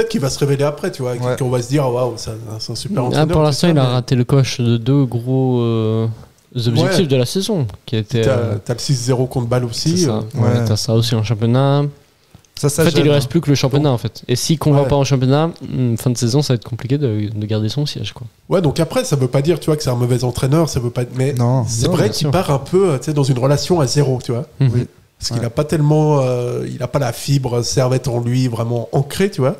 qu'il va se révéler après, tu vois, qu'on va se dire waouh, c'est un super entraîneur. Pour l'instant, il a raté le coche de 2 gros objectifs de la saison. Qui était, t'as le 6-0 contre Bâle aussi. T'as ça aussi en championnat. En fait, il lui reste plus que le championnat en fait. Et s'il ne va pas en championnat, fin de saison, ça va être compliqué de garder son siège, quoi. Ouais, donc après, ça veut pas dire, tu vois, que c'est un mauvais entraîneur, ça veut pas. Mais c'est vrai qu'il part un peu, tu sais, dans une relation à 0, tu vois. Oui. Parce qu'il n'a pas tellement, il n'a pas la fibre Servette en lui vraiment ancrée, tu vois.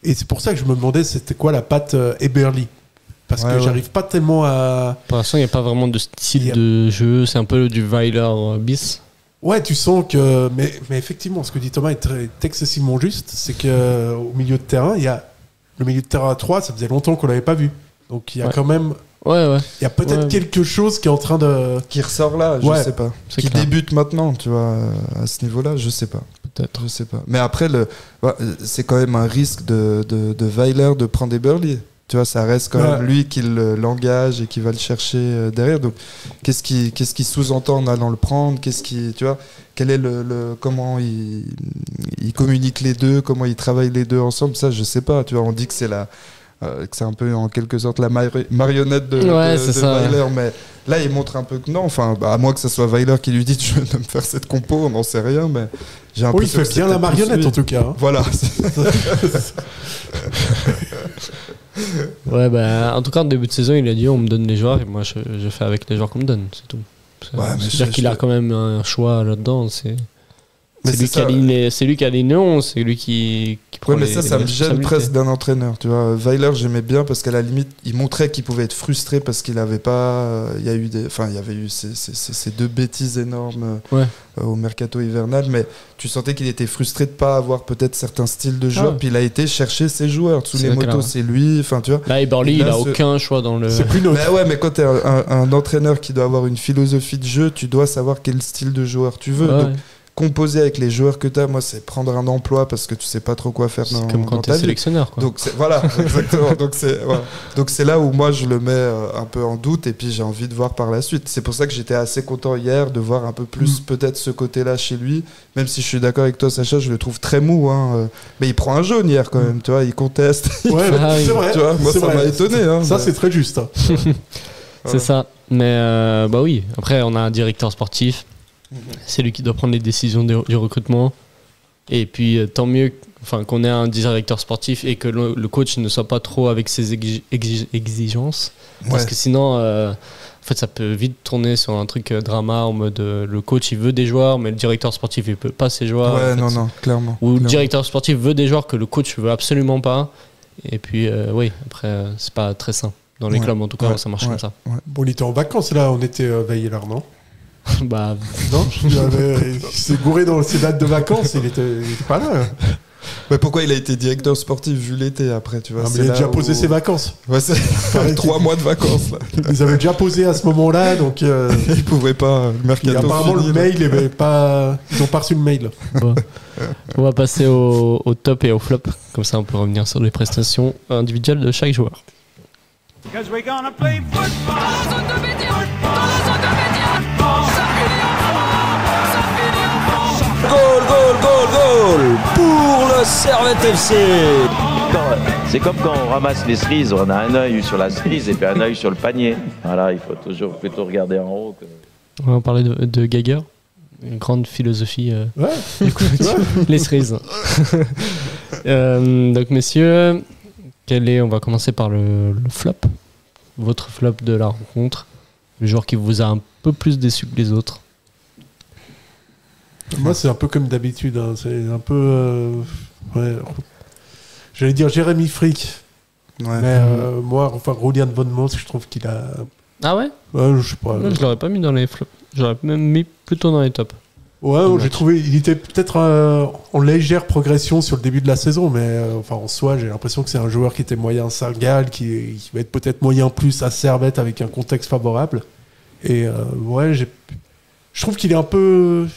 Et c'est pour ça que je me demandais c'était quoi la patte Eberly. parce que j'arrive pas tellement à... Pour l'instant, il n'y a pas vraiment de style de jeu, c'est un peu du Weiler bis. Ouais, tu sens que... Mais effectivement, ce que dit Thomas est excessivement juste, c'est qu'au milieu de terrain, il y a le milieu de terrain à 3, ça faisait longtemps qu'on l'avait pas vu. Donc il y a quand même... Ouais. Il y a peut-être quelque chose qui est en train de... Qui ressort là, je sais pas. Qui débute maintenant, tu vois, à ce niveau-là, je sais pas. Peut-être. Je sais pas. Mais après, c'est quand même un risque de Weiler de prendre Eberle. Tu vois, ça reste quand même lui qui l'engage et qui va le chercher derrière. Donc, qu'est-ce qui sous-entend en allant le prendre? Tu vois, quel est comment il communique les deux, comment ils travaillent les deux ensemble? Ça, je sais pas. Tu vois, on dit que c'est que c'est un peu en quelque sorte la marionnette de Weiler, mais là il montre un peu que non, enfin à moins que ce soit Weiler qui lui dit tu veux me faire cette compo, on n'en sait rien, mais j'ai un peu il fait bien la marionnette en tout cas. Hein. Voilà. En tout cas en début de saison il a dit on me donne les joueurs et moi je fais avec les joueurs qu'on me donne, c'est tout. C'est-à-dire qu'il a quand même un choix là-dedans, c'est lui qui a les noms, c'est lui qui prend mais ça me gêne presque d'un entraîneur, tu vois. Weiler, j'aimais bien parce qu'à la limite, il montrait qu'il pouvait être frustré parce qu'il n'avait pas... il y avait eu ces deux bêtises énormes au mercato hivernal, mais tu sentais qu'il était frustré de ne pas avoir peut-être certains styles de joueurs, puis il a été chercher ses joueurs. Tsunemoto, c'est lui, enfin tu vois. Là, Eberle, il n'a aucun choix dans le... C'est plus notre. Mais quand tu es un entraîneur qui doit avoir une philosophie de jeu, tu dois savoir quel style de joueur tu veux. Donc, composer avec les joueurs que tu as, moi c'est prendre un emploi parce que tu sais pas trop quoi faire dans ta vie. C'est comme quand tu es sélectionneur quoi. Donc exactement. Donc c'est là où moi je le mets un peu en doute et puis j'ai envie de voir par la suite. C'est pour ça que j'étais assez content hier de voir un peu plus peut-être ce côté-là chez lui, même si je suis d'accord avec toi Sacha, je le trouve très mou mais il prend un jaune hier quand même, tu vois, il conteste. C'est vrai. Tu vois, moi ça m'a étonné ça c'est très juste. C'est ça. Mais oui, après on a un directeur sportif. C'est lui qui doit prendre les décisions du recrutement. Et puis, tant mieux qu'on ait un directeur sportif et que le coach ne soit pas trop avec ses exigences. Parce que sinon, en fait, ça peut vite tourner sur un truc drama en mode le coach il veut des joueurs, mais le directeur sportif il peut pas ses joueurs. Ouais, non, clairement. Ou le directeur sportif veut des joueurs que le coach veut absolument pas. Et puis, après, c'est pas très sain. Dans les clubs, en tout cas, ça marche comme ça. Ouais. Bon, il était en vacances là, on était Weiler, non? Non, il s'est gouré dans ses dates de vacances, il était pas là. Mais pourquoi il a été directeur sportif vu l'été après, tu vois? Mais il a déjà posé ses vacances. Ouais, c'est 3 mois de vacances là. Ils avaient déjà posé à ce moment-là, donc ils pouvaient pas. Le mercato. Apparemment le mail, ils ont pas reçu le mail. Bon. On va passer au top et au flop, comme ça on peut revenir sur les prestations individuelles de chaque joueur. Goal pour le Servette FC. C'est comme quand on ramasse les cerises, on a un œil sur la cerise et puis un œil sur le panier. Voilà, il faut toujours plutôt regarder en haut. On va parler de Geiger, une grande philosophie. Les cerises. Donc messieurs, on va commencer par le flop. Votre flop de la rencontre, le joueur qui vous a un peu plus déçu que les autres. Moi, c'est un peu comme d'habitude. Hein. C'est un peu. J'allais dire Jérémy Frick. Ouais. Mais moi, Rodian Von Moos, je trouve qu'il a. Ah ouais? Je sais pas. Je l'aurais pas mis dans les flops. J'aurais même mis plutôt dans les tops. Ouais, j'ai trouvé. Il était peut-être en légère progression sur le début de la saison, mais en soi, j'ai l'impression que c'est un joueur qui était moyen à Saint-Gall, qui va être peut-être moyen plus à Servette avec un contexte favorable. Et je trouve qu'il est un peu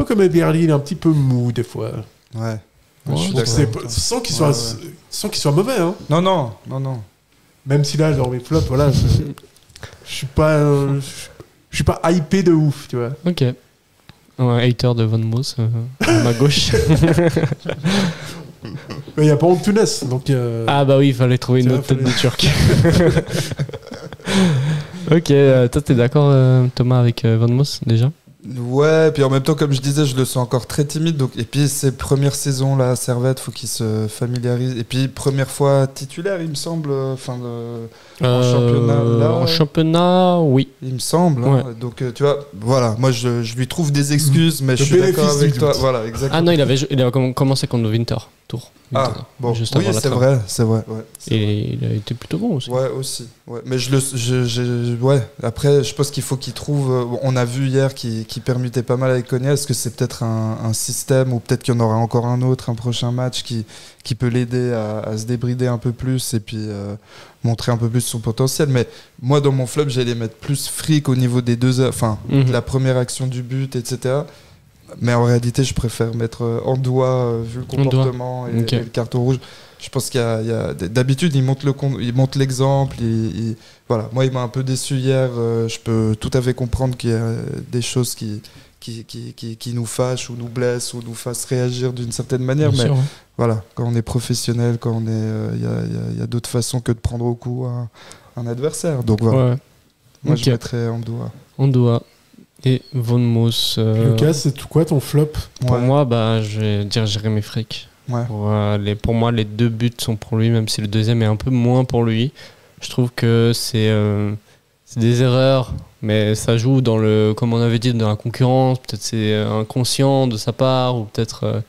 comme Eberle, il est un petit peu mou des fois. Ouais. Sans qu'il soit mauvais. Hein. Non. Même si là, dans mes flops, voilà, je suis pas hypé de ouf, tu vois. Ok. Un hater de Von Moos à ma gauche. Mais il n'y a pas Antunes, donc. Ah bah oui, il fallait trouver une autre tête de Turc. Ok, toi t'es d'accord Thomas avec Von Moos déjà? Ouais, puis en même temps, comme je disais, je le sens encore très timide. Donc, et puis, ses premières saisons là, à Servette, faut qu'il se familiarise. Et puis, première fois titulaire, il me semble, en championnat. Là, en championnat, oui. Il me semble. Ouais. Hein. Donc, tu vois, voilà, moi, je lui trouve des excuses, mais je suis d'accord avec toi. Voilà, exactement. Ah non, il avait commencé contre Winter, tour. Ah, bon, Juste oui, avant la c'est trêve. vrai, c'est vrai. Ouais, Et il a été plutôt bon aussi. Ouais, aussi. Ouais. Mais ouais. Après, je pense qu'il faut qu'il trouve. On a vu hier qu'il permutait pas mal avec Konya. Est-ce que c'est peut-être un système ou peut-être qu'il y en aura encore un autre, un prochain match qui peut l'aider à se débrider un peu plus et puis montrer un peu plus son potentiel. Mais moi, dans mon flop, j'allais mettre plus Frick au niveau des deux, de la première action du but, etc. Mais en réalité, je préfère mettre Andoua vu le comportement et le carton rouge. Je pense qu'il y a d'habitude, il montre l'exemple. Voilà. Moi, il m'a un peu déçu hier. Je peux tout à fait comprendre qu'il y a des choses qui nous fâchent ou nous blessent ou nous fassent réagir d'une certaine manière. Bien mais sûr, voilà, quand on est professionnel, quand on est, il y a d'autres façons que de prendre au coup un adversaire. Donc voilà. Ouais. Moi, je mettrais Andoua. Et Von Moos. Lucas, c'est quoi ton flop? Pour moi, je vais dire Jérémy Frick. Ouais. Pour moi, les 2 buts sont pour lui, même si le deuxième est un peu moins pour lui. Je trouve que c'est des erreurs, mais ça joue dans comme on avait dit, dans la concurrence. Peut-être c'est inconscient de sa part, ou peut-être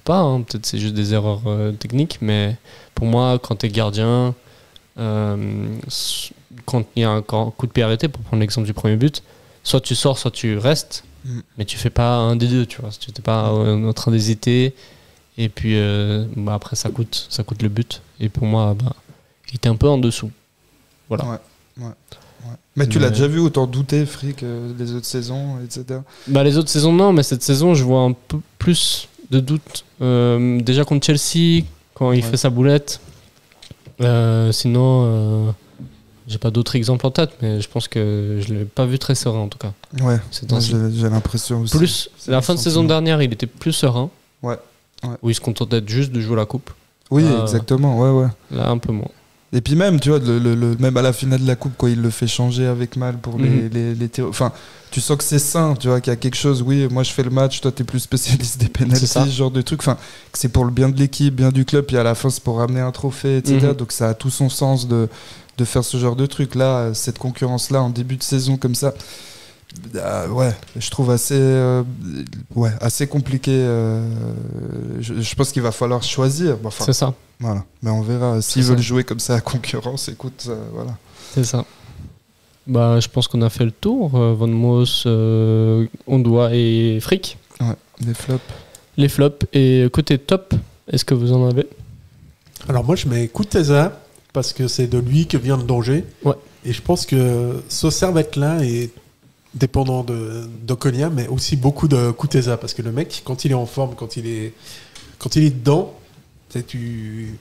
pas. Hein, peut-être c'est juste des erreurs techniques. Mais pour moi, quand tu es gardien, quand il y a un coup de pied arrêté, pour prendre l'exemple du premier but, soit tu sors, soit tu restes, mais tu fais pas un des deux, tu vois. Tu n'es pas en train d'hésiter. Et puis après, ça coûte le but. Et pour moi, il était un peu en dessous. Voilà. Ouais. Mais tu l'as déjà vu autant douter, Frick, les autres saisons, etc. Les autres saisons, non, mais cette saison, je vois un peu plus de doute. Déjà contre Chelsea, quand il fait sa boulette. Sinon, j'ai pas d'autres exemples en tête, mais je pense que je l'ai pas vu très serein en tout cas. Ouais, j'ai l'impression aussi. Plus, la fin de saison dernière, il était plus serein. Ouais. Où il se contentait juste de jouer la coupe. Oui, exactement, ouais. Là, un peu moins. Et puis même, tu vois, même à la finale de la coupe, quand il le fait changer avec Mal pour les tirs. Enfin, tu sens que c'est sain, tu vois, qu'il y a quelque chose. Oui, moi je fais le match, toi t'es plus spécialiste des pénaltys, ce genre de truc. Enfin, que c'est pour le bien de l'équipe, bien du club, et à la fin c'est pour ramener un trophée, etc. Donc ça a tout son sens de faire ce genre de truc. Là, cette concurrence-là en début de saison comme ça. Je trouve assez compliqué. Je pense qu'il va falloir choisir. C'est ça. Voilà. Mais on verra. S'ils veulent jouer comme ça à concurrence, écoute, voilà. C'est ça. Je pense qu'on a fait le tour. Von Moos, Andoua et Frick. Ouais, les flops. Et côté top, est-ce que vous en avez? Alors moi, je mets Kuteza parce que c'est de lui que vient le danger. Ouais. Et je pense que ce Servette-là est dépendant de Konya, mais aussi beaucoup de Kuteza, parce que le mec, quand il est en forme, quand il est dedans, tu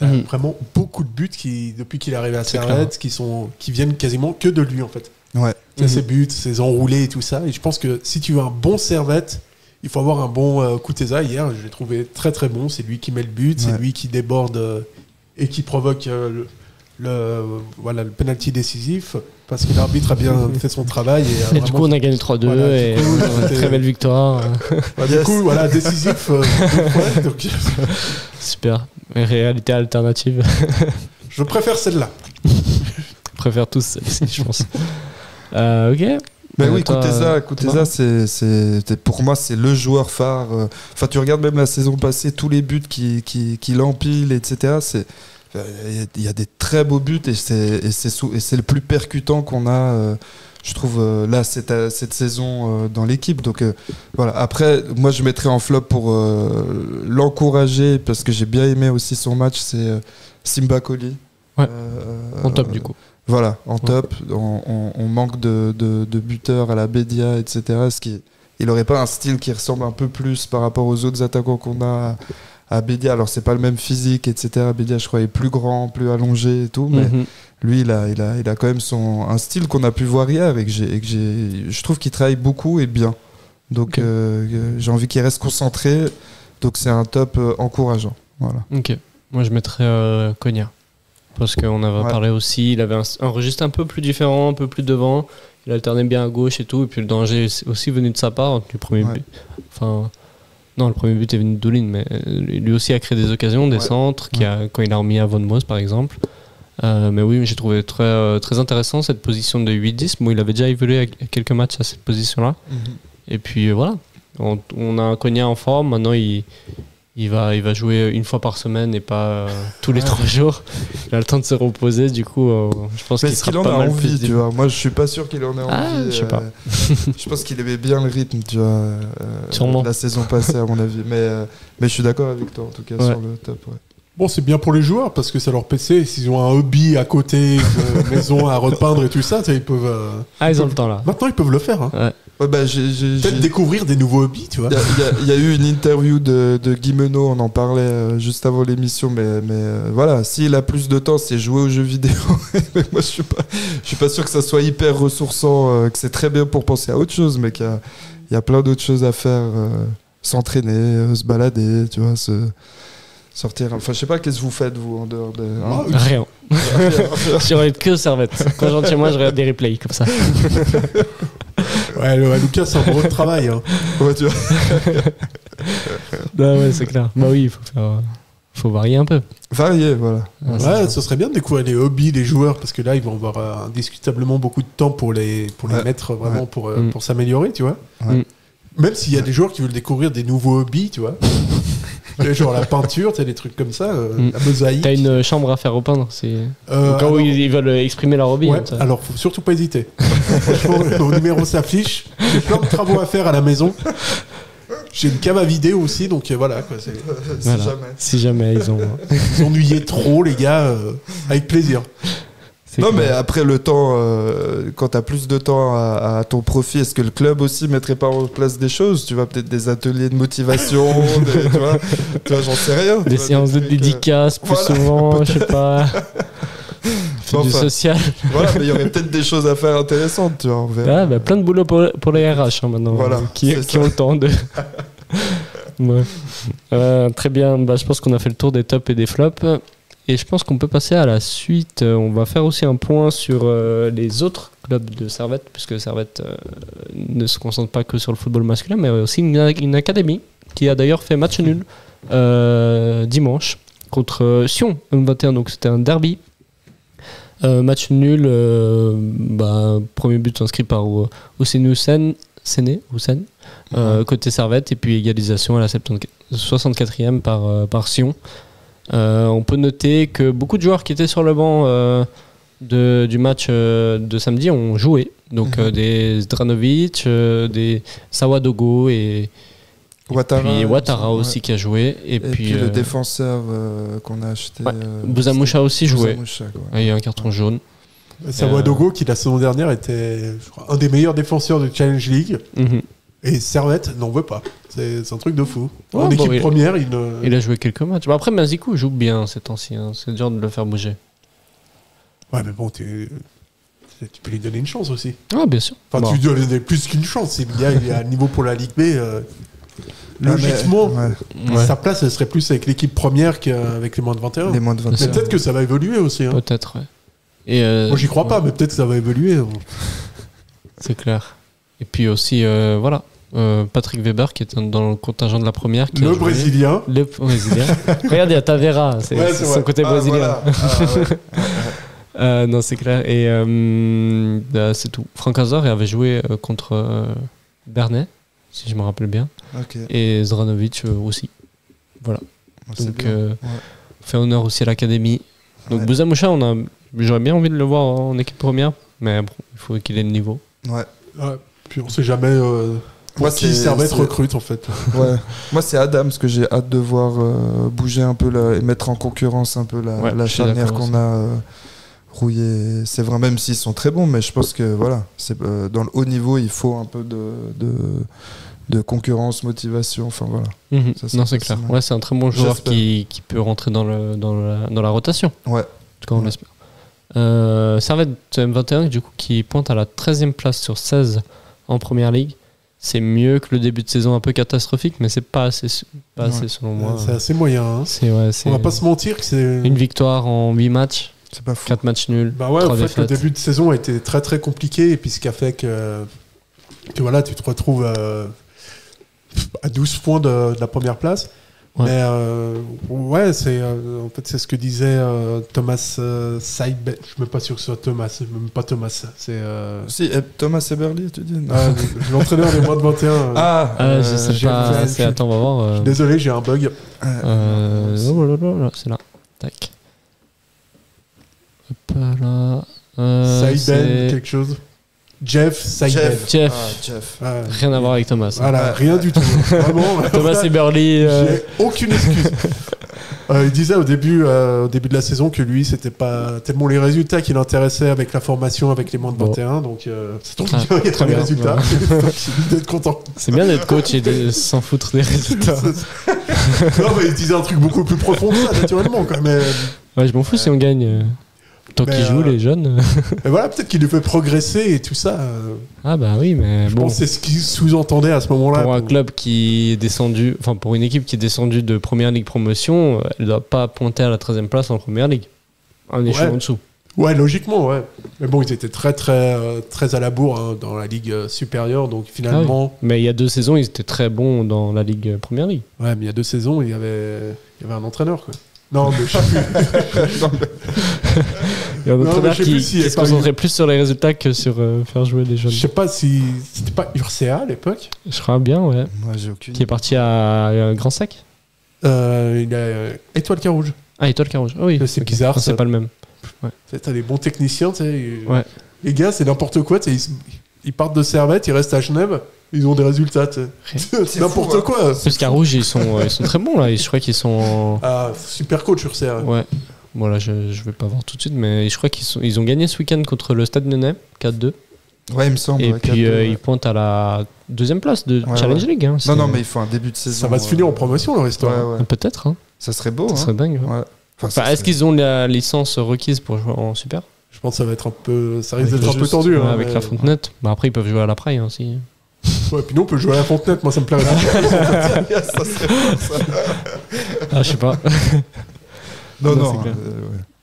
as vraiment beaucoup de buts depuis qu'il est arrivé à Servette qui viennent quasiment que de lui en fait. Ouais. Ses buts, ses enroulés et tout ça. Et je pense que si tu veux un bon Servette, il faut avoir un bon Kuteza. Hier, je l'ai trouvé très très bon. C'est lui qui met le but, c'est lui qui déborde et qui provoque le penalty décisif, parce que l'arbitre a bien fait son travail. Et du coup, on a gagné 3-2 et très belle victoire. Du coup, décisif. Donc, super. Réalité alternative. Je préfère celle-là. Je préfère tous celle-ci, je pense. Ok. Mais oui, Kuteza, c'est pour moi, c'est le joueur phare. Enfin, tu regardes même la saison passée, tous les buts qu'il empile, etc. Il y a des très beaux buts et c'est le plus percutant qu'on a, je trouve, là, cette saison dans l'équipe. Donc voilà. Après, moi, je mettrais en flop pour l'encourager, parce que j'ai bien aimé aussi son match, c'est Simba Koli. Ouais. En top, du coup. Voilà, en top. On manque de buteurs à la Bédia, etc. Il n'aurait pas un style qui ressemble un peu plus par rapport aux autres attaquants qu'on a à Bédia. Alors, c'est pas le même physique, etc. Bédia, je crois, est plus grand, plus allongé et tout. Mais lui, il a quand même un style qu'on a pu voir hier et que je trouve qu'il travaille beaucoup et bien. Donc, j'ai envie qu'il reste concentré. Donc, c'est un top encourageant. Voilà. Ok. Moi, je mettrais Konya. Parce qu'on avait parlé aussi, il avait un registre un peu plus différent, un peu plus devant. Il alternait bien à gauche et tout. Et puis le danger est aussi venu de sa part du premier but. Enfin, non, le premier but est venu de Doulin, mais lui aussi a créé des occasions, des centres, quand il a remis à Von Moos par exemple. Mais oui, j'ai trouvé très, très intéressant cette position de 8-10. Bon, il avait déjà évolué à quelques matchs à cette position-là. Et puis voilà, on a un Konya en forme. Maintenant, il il va jouer une fois par semaine et pas tous les 3 jours. Il a le temps de se reposer, du coup, je pense qu'il sera pas mal envie, plus. Tu vois. Moi, je suis pas sûr qu'il en ait envie. Je sais pas. Je pense qu'il aimait bien le rythme, tu vois. Sûrement. La saison passée, à mon avis. Mais je suis d'accord avec toi, en tout cas, sur le top. Ouais. Bon, c'est bien pour les joueurs parce que ça leur PC. S'ils ont un hobby à côté, une maison à repeindre et tout ça, ils peuvent. Ils ont le temps là. Maintenant, ils peuvent le faire. Hein. Ouais. Ouais, Peut-être découvrir des nouveaux hobbies, tu vois. Il y a eu une interview de Guy Menot, on en parlait juste avant l'émission, mais voilà, s'il a plus de temps, c'est jouer aux jeux vidéo. Mais moi, je suis pas sûr que ça soit hyper ressourçant, que c'est très bien pour penser à autre chose, mais qu'il y a plein d'autres choses à faire, s'entraîner, se balader, tu vois, sortir. Enfin, je sais pas, qu'est-ce que vous faites, vous, en dehors de. Hein Rien. Je regarde que Servette. Quand je rentre chez moi, je regarde des replays comme ça. Ouais, Lucas, c'est un gros travail. Hein. Ouais, tu vois. Non, ouais, c'est clair. Bah oui, faut varier un peu. Varier, voilà. Ouais, ce serait bien de découvrir les hobbies des joueurs parce que là, ils vont avoir indiscutablement beaucoup de temps pour les mettre vraiment pour s'améliorer, tu vois. Ouais. Même s'il y a des joueurs qui veulent découvrir des nouveaux hobbies, tu vois. Genre la peinture, t'as des trucs comme ça, la mosaïque. T'as une chambre à faire repeindre, au cas où ils veulent exprimer leur hobby. Ouais, alors faut surtout pas hésiter. Franchement, mon numéro s'affiche. J'ai plein de travaux à faire à la maison. J'ai une cave à vider aussi, donc voilà. Quoi, si jamais ils ont ennuyé trop, les gars, avec plaisir. Non, mais après le temps, quand t'as plus de temps à ton profit, est-ce que le club aussi mettrait pas en place des choses? Tu vois, peut-être des ateliers de motivation, tu vois, j'en sais rien. Des séances de dédicaces plus souvent, je sais pas. Du social. Voilà, mais il y aurait peut-être des choses à faire intéressantes, tu vois. Plein de boulot pour les RH maintenant, qui ont le temps de. Très bien, je pense qu'on a fait le tour des tops et des flops. Et je pense qu'on peut passer à la suite. On va faire aussi un point sur les autres clubs de Servette, puisque Servette ne se concentre pas que sur le football masculin, mais aussi une académie qui a d'ailleurs fait match nul dimanche contre Sion M21, donc c'était un derby. Match nul, premier but inscrit par Ousseynou Houssen, côté Servette, et puis égalisation à la 64e par Sion. On peut noter que beaucoup de joueurs qui étaient sur le banc du match de samedi ont joué. Donc des Zdranovic, des Sawadogo et Ouattara aussi qui a joué. Et puis le défenseur qu'on a acheté. Bouzamousha aussi joué. Il y a un carton jaune. Sawadogo qui la saison dernière était un des meilleurs défenseurs de Challenge League. Et Servette n'en veut pas. C'est un truc de fou. En équipe première, il a joué quelques matchs. Après, Mazikou joue bien ces temps-ci. C'est dur de le faire bouger. Ouais, mais bon, tu peux lui donner une chance aussi. Ah, bien sûr. Enfin, tu lui donnes plus qu'une chance. Si le gars il est à niveau pour la Ligue B, logiquement, sa place, elle serait plus avec l'équipe première qu'avec les moins de 21. Les moins de 21. Mais peut-être que ça va évoluer aussi. Hein. Peut-être, ouais. Moi, j'y crois pas, mais peut-être que ça va évoluer. C'est clair. Et puis aussi, Patrick Weber qui est dans le contingent de la première. Le Brésilien. Le Brésilien. Regardez, à Tavera, c'est son côté brésilien. Voilà. Non, c'est clair. Et c'est tout. Franck Azor avait joué contre Bernay, si je me rappelle bien. Okay. Et Zdranovic aussi. Voilà. Donc, fait honneur aussi à l'académie. Donc, Bouzamousha, j'aurais bien envie de le voir en équipe première, mais bon, il faut qu'il ait le niveau. Ouais. Puis on sait jamais qui Servette recrute en fait. Ouais. Moi c'est Adam parce que j'ai hâte de voir bouger un peu et mettre en concurrence un peu la charnière qu'on a rouillée. C'est vrai, même s'ils sont très bons, mais je pense que voilà, dans le haut niveau il faut un peu de concurrence, motivation, enfin voilà. Non, c'est clair. Ouais, c'est un très bon joueur qui peut rentrer dans la rotation. Ouais. En tout cas, on l'espère. Servette M21 du coup qui pointe à la 13e place sur 16 en première ligue. C'est mieux que le début de saison un peu catastrophique, mais c'est pas assez selon moi. C'est assez moyen. Hein. On va pas se mentir que c'est une victoire en 8 matchs. C'est pas fou. 4 matchs nuls. Bah ouais, en fait, le début de saison a été très très compliqué, et puis ce qui a fait que voilà, tu te retrouves à 12 points de la première place. Ouais. Mais ouais, en fait, c'est ce que disait Thomas Seibel. Je suis même pas sûr que ce soit Thomas, même pas Thomas. C'est Si, Thomas Eberly, tu dis l'entraîneur des moins de 21. Je sais pas. Attends, on va voir. Désolé, j'ai un bug. C'est là. Tac. Hop là. Seibel, quelque chose. Jeff Seibel. Jeff. Rien à voir avec Thomas. Voilà, rien du tout. Vraiment. Thomas Eberly. J'ai aucune excuse. Il disait au début de la saison que lui, c'était pas tellement les résultats qui l'intéressaient avec la formation, avec les moins de 21. Donc, ça tombe bien, il y a très bien résultats. Donc, d'être content. C'est bien d'être coach et de s'en foutre des résultats. Non, mais il disait un truc beaucoup plus profond que ça, naturellement. Quand même. Ouais, je m'en fous si on gagne. Tant qu'ils jouent, les jeunes. Mais voilà, peut-être qu'il lui fait progresser et tout ça. Ah bah oui, mais je pense que c'est ce qu'il sous-entendait à ce moment-là. Pour un club qui est descendu, enfin pour une équipe qui est descendue de Première Ligue promotion, elle ne doit pas pointer à la 13e place en Première Ligue. Un échelon en dessous. Ouais, logiquement, ouais. Mais bon, ils étaient très à la bourre dans la Ligue supérieure, donc finalement... Ah oui. Mais il y a 2 saisons, ils étaient très bons dans la Ligue Première Ligue. Ouais, mais il y a 2 saisons, il y avait un entraîneur, quoi. Non, mais je sais plus. Il y a un entraîneur qui se concentrait plus sur les résultats que sur faire jouer les jeunes. Je sais pas si... C'était pas Urcea à l'époque? Je crois bien, ouais. Moi, j'ai aucune. Qui est parti à Grand Sec. Il a Étoile Carouge. Ah, Étoile Carouge. Oh, oui. C'est bizarre. C'est pas le même. Ouais. T'as des bons techniciens, tu sais. Ouais. Les gars, c'est n'importe quoi. Ils partent de Servette, ils restent à Genève, ils ont des résultats. C'est n'importe fou, quoi. Parce qu'à Rouge, ils sont très bons là. Je crois qu'ils sont. Ah, super coach sur CR. Ouais. Voilà, je vais pas voir tout de suite, mais je crois qu'ils ont gagné ce week-end contre le Stade Nennais, 4-2. Ouais, il me semble. Et ouais, puis ils pointent à la 2e place de Challenge League. Hein, non, mais il faut un début de saison. Ça va se finir en promotion, leur histoire. Ouais. Peut-être. Hein. Ça serait beau. Ça serait dingue. Ouais. Est-ce qu'ils ont la licence requise pour jouer en Super? Je pense que ça va être un peu. Ça risque d'être un peu tendu. Ouais, avec la Fontenette. Bah, après, ils peuvent jouer à la Praille aussi. Ouais, puis nous, on peut jouer à la Fontenette. Moi, ça me plairait. Ça serait bon, ça. Ah, je sais pas. Non.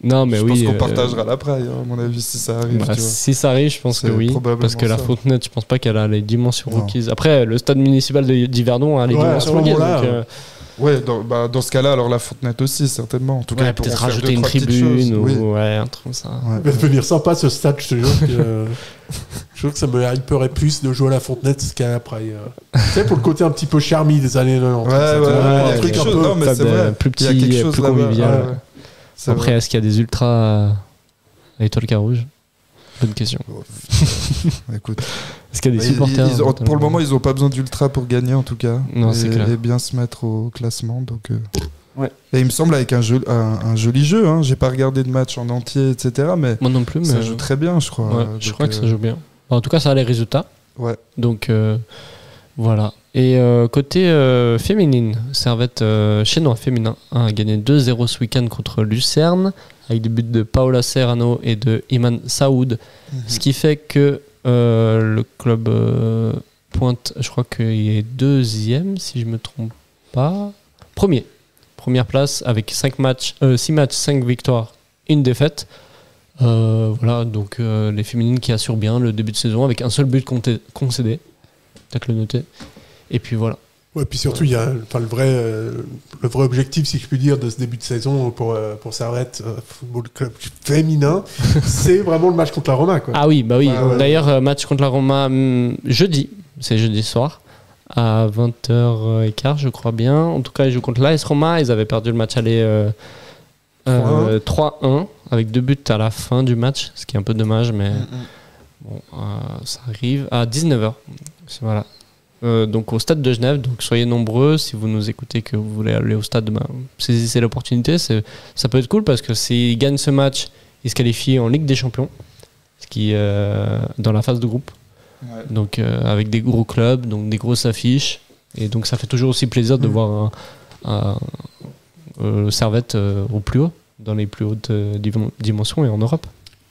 Non, mais je oui. Je pense qu'on partagera la Praille, à mon avis, si ça arrive. Bah, si ça arrive, je pense que oui. Parce que la Fontenette, je pense pas qu'elle a les dimensions requises. Après, le stade municipal d'Yverdon a les dimensions requises. Ouais, dans ce cas-là, alors la Fontenette aussi, certainement. En tout cas, peut-être rajouter une tribune ou un truc comme ça. Il va devenir sympa ce stade, je te jure. Je trouve que ça me hyperait plus de jouer à la Fontenette qu'à la Praille. Tu sais, pour le côté un petit peu charmy des années 90. Ouais, un truc un peu. Non, mais c'est vrai. Plus petit, plus convivial. Après, est-ce qu'il y a des ultras à Étoile Carouge? Bonne question. Écoute, est-ce qu'il y a des supporters pour le moment, ils n'ont pas besoin d'ultra pour gagner, en tout cas. Non, c'est clair. Et bien se mettre au classement. Donc, ouais. Et il me semble avec un joli jeu. Hein. J'ai pas regardé de match en entier, etc. Mais moi non plus. Ça joue très bien, je crois. Ouais, je crois que ça joue bien. En tout cas, ça a les résultats. Ouais. Donc voilà. Et côté féminine, Servette chinois féminin a gagné 2-0 ce week-end contre Lucerne avec des buts de Paola Serrano et de Iman Saoud. Ce qui fait que le club pointe, je crois qu'il est 2e si je me trompe pas. Première place avec 6 matchs, 5 victoires, 1 défaite. Voilà, donc les féminines qui assurent bien le début de saison avec un seul but concédé. Peut-être le noter. Et puis voilà. Ouais, puis surtout, il y a le vrai objectif, si je puis dire, de ce début de saison pour Servette Football Club féminin, c'est vraiment le match contre la Roma. Quoi. Ah oui, bah oui. Ouais. D'ailleurs, match contre la Roma jeudi, c'est jeudi soir, à 20h15, je crois bien. En tout cas, ils jouent contre l'AS Roma. Ils avaient perdu le match aller 3-1 avec 2 buts à la fin du match, ce qui est un peu dommage, mais bon, ça arrive à 19h. Voilà. Donc au stade de Genève, donc soyez nombreux si vous nous écoutez, que vous voulez aller au stade, saisissez l'opportunité, ça peut être cool parce que s'ils gagnent ce match, ils se qualifient en Ligue des Champions, ce qui dans la phase de groupe, donc avec des gros clubs, donc des grosses affiches, et donc ça fait toujours aussi plaisir de voir Servette au plus haut, dans les plus hautes dimensions et en Europe.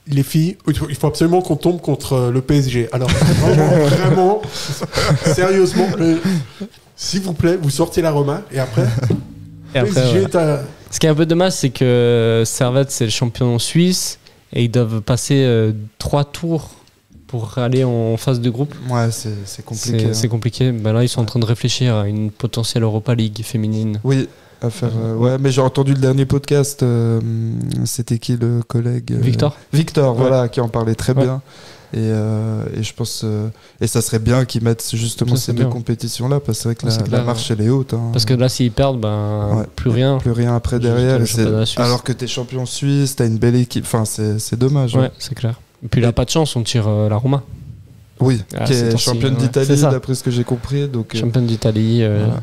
Les filles, il faut absolument qu'on tombe contre le PSG. Alors, vraiment, sérieusement, s'il vous plaît, vous sortez la Roma et après, PSG Ce qui est un peu dommage, c'est que Servette, c'est le champion suisse et ils doivent passer 3 tours pour aller en phase de groupe. Ouais, c'est compliqué. C'est compliqué. Ben là, ils sont en train de réfléchir à une potentielle Europa League féminine. Oui. à faire. Ouais, mais j'ai entendu le dernier podcast. C'était qui le collègue Victor, voilà, qui en parlait très bien. Et je pense et ça serait bien qu'ils mettent justement ces deux compétitions-là, parce que c'est vrai que la marche elle est haute. Hein. Parce que là, s'ils perdent, plus rien après derrière. Alors que t'es champion suisse, t'as une belle équipe. Enfin, c'est dommage. Ouais, c'est clair. Et puis là, pas de chance, on tire la Roma. Oui, qui est championne d'Italie, d'après ce que j'ai compris. Donc, championne d'Italie. Voilà.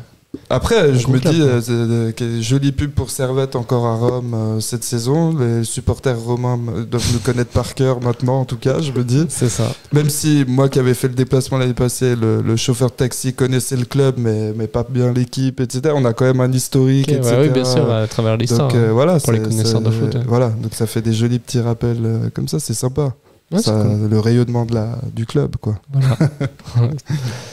Après, je me dis, jolie pub pour Servette encore à Rome cette saison. Les supporters romains doivent nous connaître par cœur maintenant, en tout cas, je me dis. C'est ça. Même si moi qui avais fait le déplacement l'année passée, le chauffeur de taxi connaissait le club, mais pas bien l'équipe, etc. On a quand même un historique, etc. Oui, bien sûr, à travers l'histoire. Donc voilà, pour les connaisseurs de foot. Voilà, donc ça fait des jolis petits rappels comme ça, c'est sympa. Ouais, cool. Le rayonnement du club, quoi. Voilà.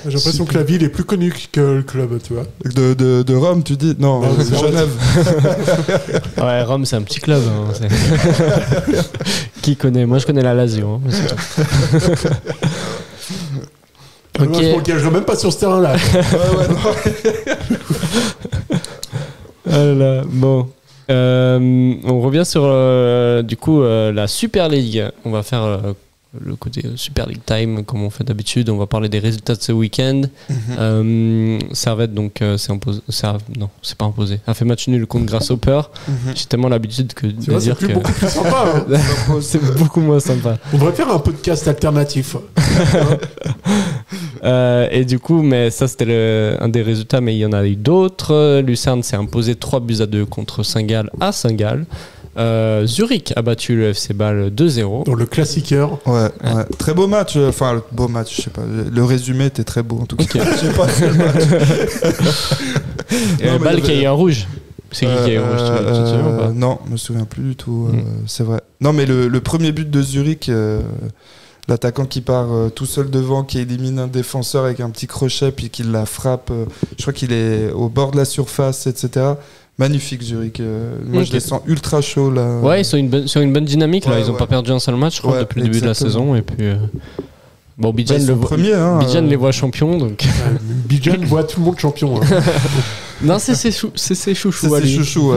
J'ai l'impression que la ville est plus connue que le club, tu vois. De Rome, tu dis? Non, c'est Genève. Ouais, Rome, c'est un petit club. Hein, qui connaît? Moi, je connais la Lazio. Hein, okay. Moi, je ne m'engagerai même pas sur ce terrain-là. Voilà, bon. On revient sur du coup la Super League. On va faire le côté Super League Time comme on fait d'habitude. On va parler des résultats de ce week-end. Servette donc c'est imposé. Non, c'est pas imposé. A fait match nul contre Grasshopper. J'ai tellement l'habitude de dire que c'est beaucoup plus sympa. Hein. C'est beaucoup moins sympa. On devrait faire un podcast alternatif. Et du coup, mais ça c'était un des résultats, mais il y en a eu d'autres. Lucerne s'est imposé 3-2 contre Saint-Gall à Saint-Gall. Zurich a battu le FC Bâle 2-0. Dans le classiqueur. Ouais. Très beau match. Enfin, beau match, je sais pas. Le résumé était très beau en tout cas. Okay. Je sais pas quel match. Bâle qui a eu un rouge. C'est qui a eu un rouge tu te souviens ou pas? Non, je me souviens plus du tout. C'est vrai. Non, mais le premier but de Zurich. L'attaquant qui part tout seul devant, qui élimine un défenseur avec un petit crochet, puis qui la frappe. Je crois qu'il est au bord de la surface, etc. Magnifique Zurich. Moi, je les sens ultra chauds là. Ouais, ils sont sur une bonne dynamique là. Ils n'ont pas perdu un seul match, je crois, depuis le début de la saison. Et puis bon, Bijan les voit champions, donc. Bijan voit tout le monde champion. Hein. Non, c'est ses chouchous. C'est ses chouchous.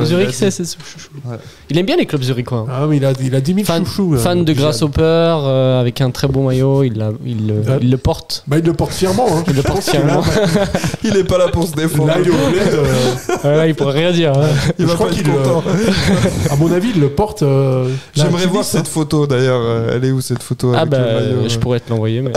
Zurich, c'est ses chouchous. Ouais. Il aime bien les clubs zurichois. Ah, mais il a 10 000 chouchous. Fan de Grasshopper, avec un très beau maillot, il le porte. Bah, il le porte fièrement. Hein. Il le porte fièrement. Il est pas là pour se défendre. Là, il est au bled. Il pourrait rien dire. Hein. Je crois qu'il est content. À mon avis, il le porte. J'aimerais voir cette photo d'ailleurs. Elle est où cette photo? Ah, bah, je pourrais te l'envoyer. Mais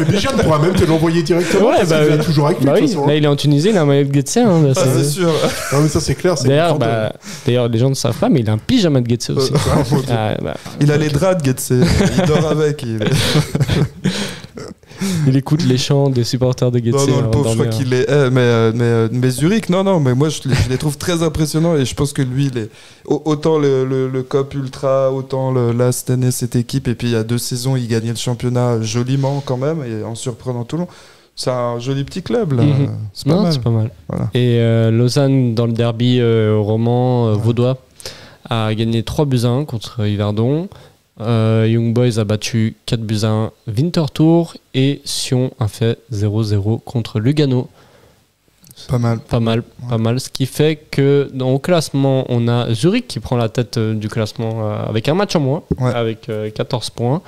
Bijan pourra même te l'envoyer directement. Ouais, bah, il est toujours avec lui. Bah oui. Là, il est en Tunisie, il a un maillot de Getse. C'est sûr. Non, mais ça, c'est clair. D'ailleurs, les gens ne savent pas, mais il a un pyjama de Getse aussi. Il a les draps de Getse. Il dort avec. Il écoute les chants des supporters de Getse. Non, le pauvre, je crois qu'il est. Mais Zurich, non, mais moi, je les trouve très impressionnants et je pense que lui, autant le COP Ultra, autant là, cette année, cette équipe, et puis il y a 2 saisons, il gagnait le championnat joliment quand même et en surprenant tout le monde. C'est un joli petit club là. C'est pas mal. Voilà. Et Lausanne dans le derby roman vaudois a gagné 3-1 contre Yverdon. Young Boys a battu 4-1 Winterthur et Sion a fait 0-0 contre Lugano. Pas mal. Ce qui fait que au classement, on a Zurich qui prend la tête du classement avec un match en moins, avec 14 points.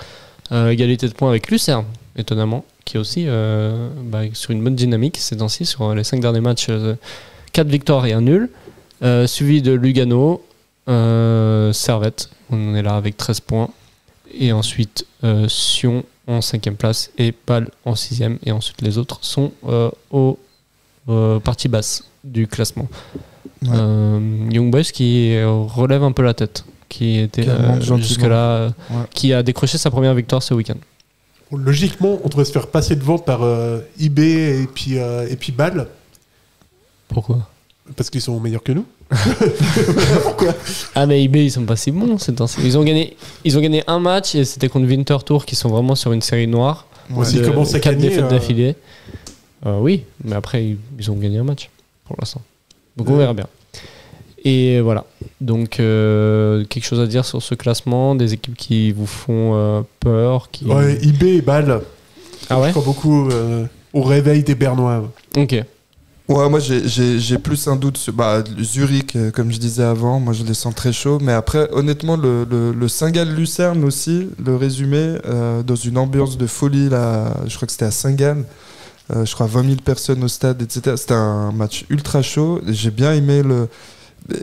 Égalité de points avec Lucerne, étonnamment, qui est aussi sur une bonne dynamique ces temps-ci. Sur les 5 derniers matchs, 4 victoires et 1 nul. Suivi de Lugano, Servette, on est là avec 13 points. Et ensuite Sion en 5e place et Bâle en 6e. Et ensuite les autres sont aux parties basses du classement. Young Boys qui relève un peu la tête, qui était jusque-là, qui a décroché sa première victoire ce week-end. Logiquement, on devrait se faire passer devant par IB et puis Bâle. Pourquoi? Parce qu'ils sont meilleurs que nous. Pourquoi? Ah mais IB ils sont pas si bons ces temps-ci. Ils ont gagné un match et c'était contre Winterthur qui sont vraiment sur une série noire. Ils commencent à 4 défaites d'affilée. Oui, mais après ils ont gagné un match pour l'instant. Donc on verra bien. Et voilà. Donc quelque chose à dire sur ce classement, des équipes qui vous font peur, Ouais, IB et Bâle. Ah ouais. Je crois beaucoup au réveil des Bernois. Ok. Ouais, moi j'ai plus un doute sur Zurich, comme je disais avant, moi je les sens très chauds, mais après honnêtement le Saint-Gall-Lucerne aussi, le résumé, dans une ambiance de folie là, je crois que c'était à Saint-Gall, je crois 20 000 personnes au stade, etc. C'était un match ultra chaud, j'ai bien aimé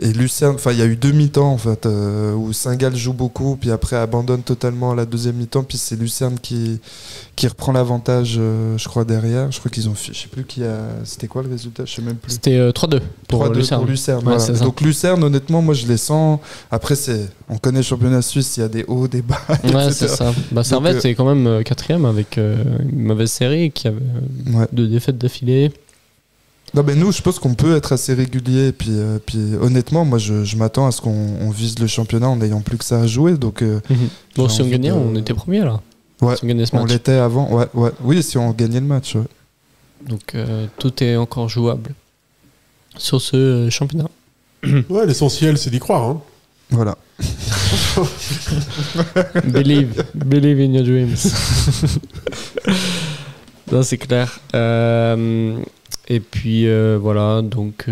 et Lucerne, il y a eu 2 mi-temps en fait, où Saint-Gall joue beaucoup, puis après abandonne totalement la deuxième mi-temps, puis c'est Lucerne qui reprend l'avantage, je crois, derrière. Je crois qu'ils ont fait, je sais plus c'était quoi le résultat, je sais même plus. C'était 3-2 pour Lucerne. Pour Lucerne, ouais, voilà. Donc Lucerne, honnêtement, moi je les sens. Après, on connaît le championnat suisse, il y a des hauts, des bas. Ouais, c'est ça. Servette, c'est quand même 4ème avec une mauvaise série qui avait 2 défaites d'affilée. Non, mais nous, je pense qu'on peut être assez régulier. Et puis honnêtement, moi, je m'attends à ce qu'on vise le championnat en n'ayant plus que ça à jouer. Donc, bon, si on gagnait, on était premier là. Ouais, si on gagnait ce match. On l'était avant. Ouais. Oui, si on gagnait le match. Ouais. Donc, tout est encore jouable sur ce championnat. Ouais, l'essentiel, c'est d'y croire. Hein. Voilà. Believe in your dreams. Non, c'est clair. Et puis voilà, donc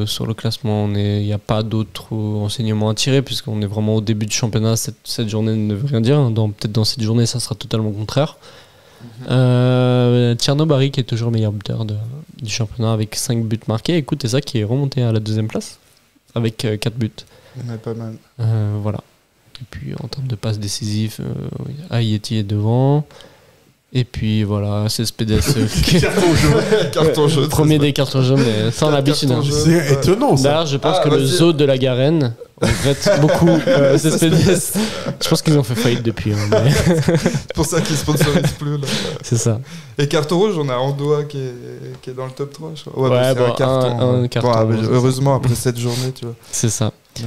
sur le classement, il n'y a pas d'autres enseignements à tirer puisqu'on est vraiment au début du championnat. Cette journée ne veut rien dire. Peut-être dans cette journée, ça sera totalement contraire. Tierno Barry qui est toujours meilleur buteur du championnat avec 5 buts marqués. Écoute, c'est ça qui est remonté à la 2e place avec 4 buts. Ouais, pas mal. Voilà. Et puis en termes de passes décisives, Ayeti est devant. Et puis voilà, c'est Spedes. Carton jaune. Premier des cartons jaunes, mais sans l'habitude. C'est étonnant ça. D'ailleurs, je pense que le zoo de la Garenne regrette beaucoup Spedes. Je pense qu'ils ont fait faillite depuis. Mais... c'est pour ça qu'ils sponsorisent plus. Là. C'est ça. Et carton rouge, on a Andoa qui est dans le top 3, je crois. Ouais, c'est un carton. Un carton rouge, heureusement, après cette journée, tu vois. C'est ça. Ouais.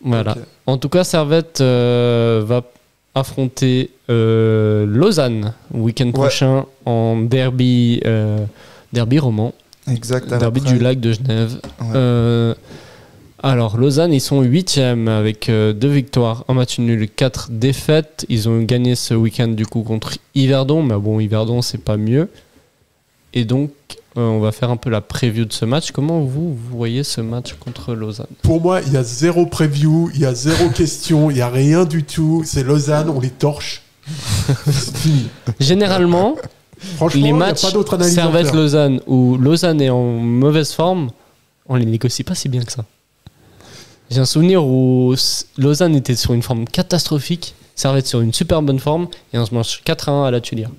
Voilà. Okay. En tout cas, Servette va affronter Lausanne week-end prochain en derby roman. Exact. Derby du lac de Genève. Ouais. Alors Lausanne, ils sont 8e avec 2 victoires, 1 match nul, 4 défaites. Ils ont gagné ce week-end du coup contre Yverdon, mais bon, Yverdon c'est pas mieux. Et donc on va faire un peu la preview de ce match. Comment vous voyez ce match contre Lausanne ? Pour moi, il y a 0 preview, il y a 0 question, il y a rien du tout. C'est Lausanne, on les torche. C'est fini. Généralement, les matchs Servette-Lausanne où Lausanne est en mauvaise forme, on les négocie pas si bien que ça. J'ai un souvenir où Lausanne était sur une forme catastrophique, Servette sur une super bonne forme, et on se mange 4-1 à la Tuilière.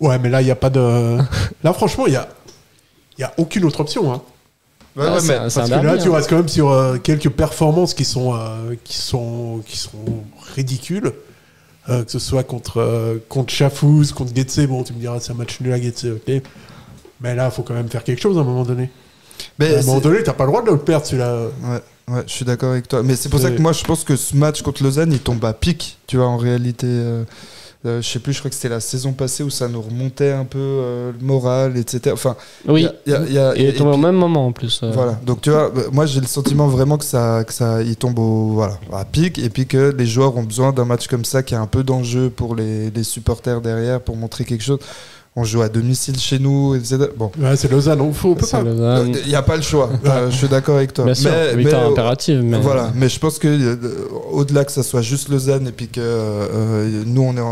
Ouais, mais là, il n'y a pas de... Là, franchement, il y a aucune autre option. Hein. Ouais, mais parce que là, tu restes quand même sur quelques performances qui sont ridicules. Que ce soit contre Chafouz, contre Getse. Bon, tu me diras, c'est un match nul à Getse, ok. Mais là, il faut quand même faire quelque chose à un moment donné. Mais à un moment donné, tu n'as pas le droit de le perdre, celui-là. Ouais, je suis d'accord avec toi. Mais c'est pour ça que moi, je pense que ce match contre Lausanne, il tombe à pic, tu vois, en réalité... je sais plus, je crois que c'était la saison passée où ça nous remontait un peu le moral, etc. Enfin, oui, il est tombé au même moment en plus. Voilà, donc tu vois, moi j'ai le sentiment vraiment que ça il tombe à pic, et puis que les joueurs ont besoin d'un match comme ça qui a un peu d'enjeu pour les supporters derrière, pour montrer quelque chose. On joue à domicile chez nous, etc. Bon. Ouais, c'est Lausanne, on peut pas. Il n'y a pas le choix, je suis d'accord avec toi. Bien sûr, victoire impérative. Mais... Voilà, mais je pense que au-delà que ça soit juste Lausanne et puis que nous on est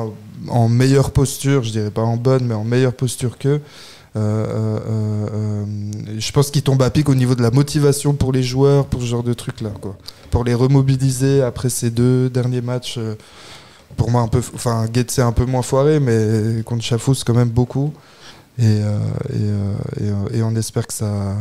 en meilleure posture, je dirais pas en bonne, mais en meilleure posture qu'eux, je pense qu'ils tombent à pic au niveau de la motivation pour les joueurs, pour ce genre de trucs-là, quoi. Pour les remobiliser après ces 2 derniers matchs. Pour moi, Getse c'est un peu moins foiré, mais contre Chafouz, quand même beaucoup. Et on espère que ça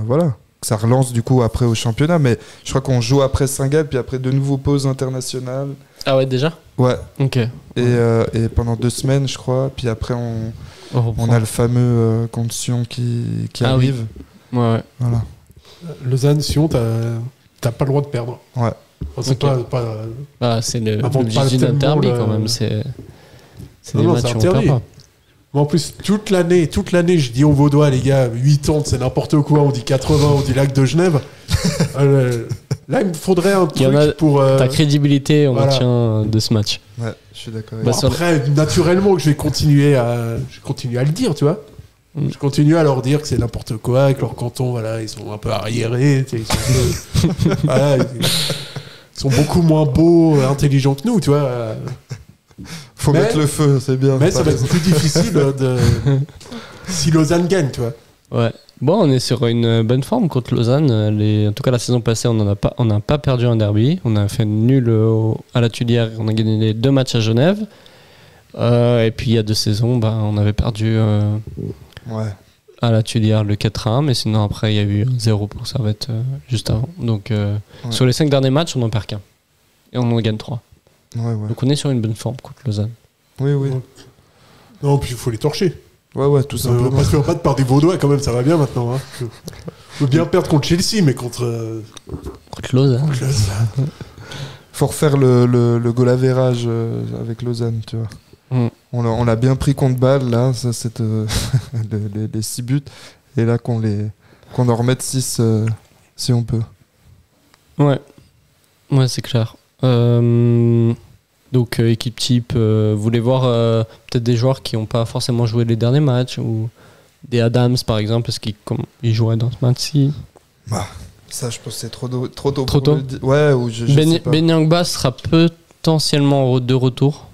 relance du coup après au championnat. Mais je crois qu'on joue après Saint-Gall, puis après de nouveau pauses internationales. Ah ouais, déjà ? Ouais. Ok. Et pendant 2 semaines, je crois. Puis après, on a le fameux contre Sion qui arrive. Oui. Ouais. Voilà. Lausanne, Sion, t'as pas le droit de perdre. Ouais. C'est c'est l'objectif d'un derby quand même. C'est des matchs où on perd pas. En plus, toute l'année, je dis aux Vaudois, les gars, 80, c'est n'importe quoi. On dit 80, on dit lac de Genève. Là, il me faudrait un truc pour... ta crédibilité, on retient de ce match. Ouais, je suis d'accord. Après, naturellement, que je vais continuer à le dire, tu vois. Je continue à leur dire que c'est n'importe quoi, que leur canton, voilà, ils sont un peu arriérés. Ils sont, voilà, ils sont beaucoup moins beaux, intelligents que nous, tu vois. Faut mettre le feu, c'est bien. Mais ça va être plus difficile si Lausanne gagne, tu vois. Ouais. Bon, on est sur une bonne forme contre Lausanne. En tout cas, la saison passée, on n'a pas perdu un derby. On a fait nul à la Tuilière. On a gagné les 2 matchs à Genève. Et puis, il y a 2 saisons, on avait perdu à la Tuilière le 4-1. Mais sinon, après, il y a eu 0 pour Servette juste avant. Donc, sur les 5 derniers matchs, on n'en perd qu'un. Et on en gagne 3. Donc, on est sur une bonne forme contre Lausanne. Oui. Non, puis il faut les torcher. Ouais, tout simplement. On va se faire battre par des Vaudois quand même, ça va bien maintenant. Hein. On peut bien perdre contre Chelsea, mais contre Lausanne. Faut refaire le goal average avec Lausanne, tu vois. On l'a bien pris contre Bâle, là, ça, c'est les 6 buts. Et là, qu'on en remette 6 si on peut. Ouais, c'est clair. Donc équipe type, vous voulez voir peut-être des joueurs qui n'ont pas forcément joué les derniers matchs, ou des Adams par exemple, parce qu'ils joueraient dans ce match-ci. Ça, je pense que c'est trop tôt. Trop tôt. Ouais, ou je sais pas. Ben Yangba sera potentiellement de retour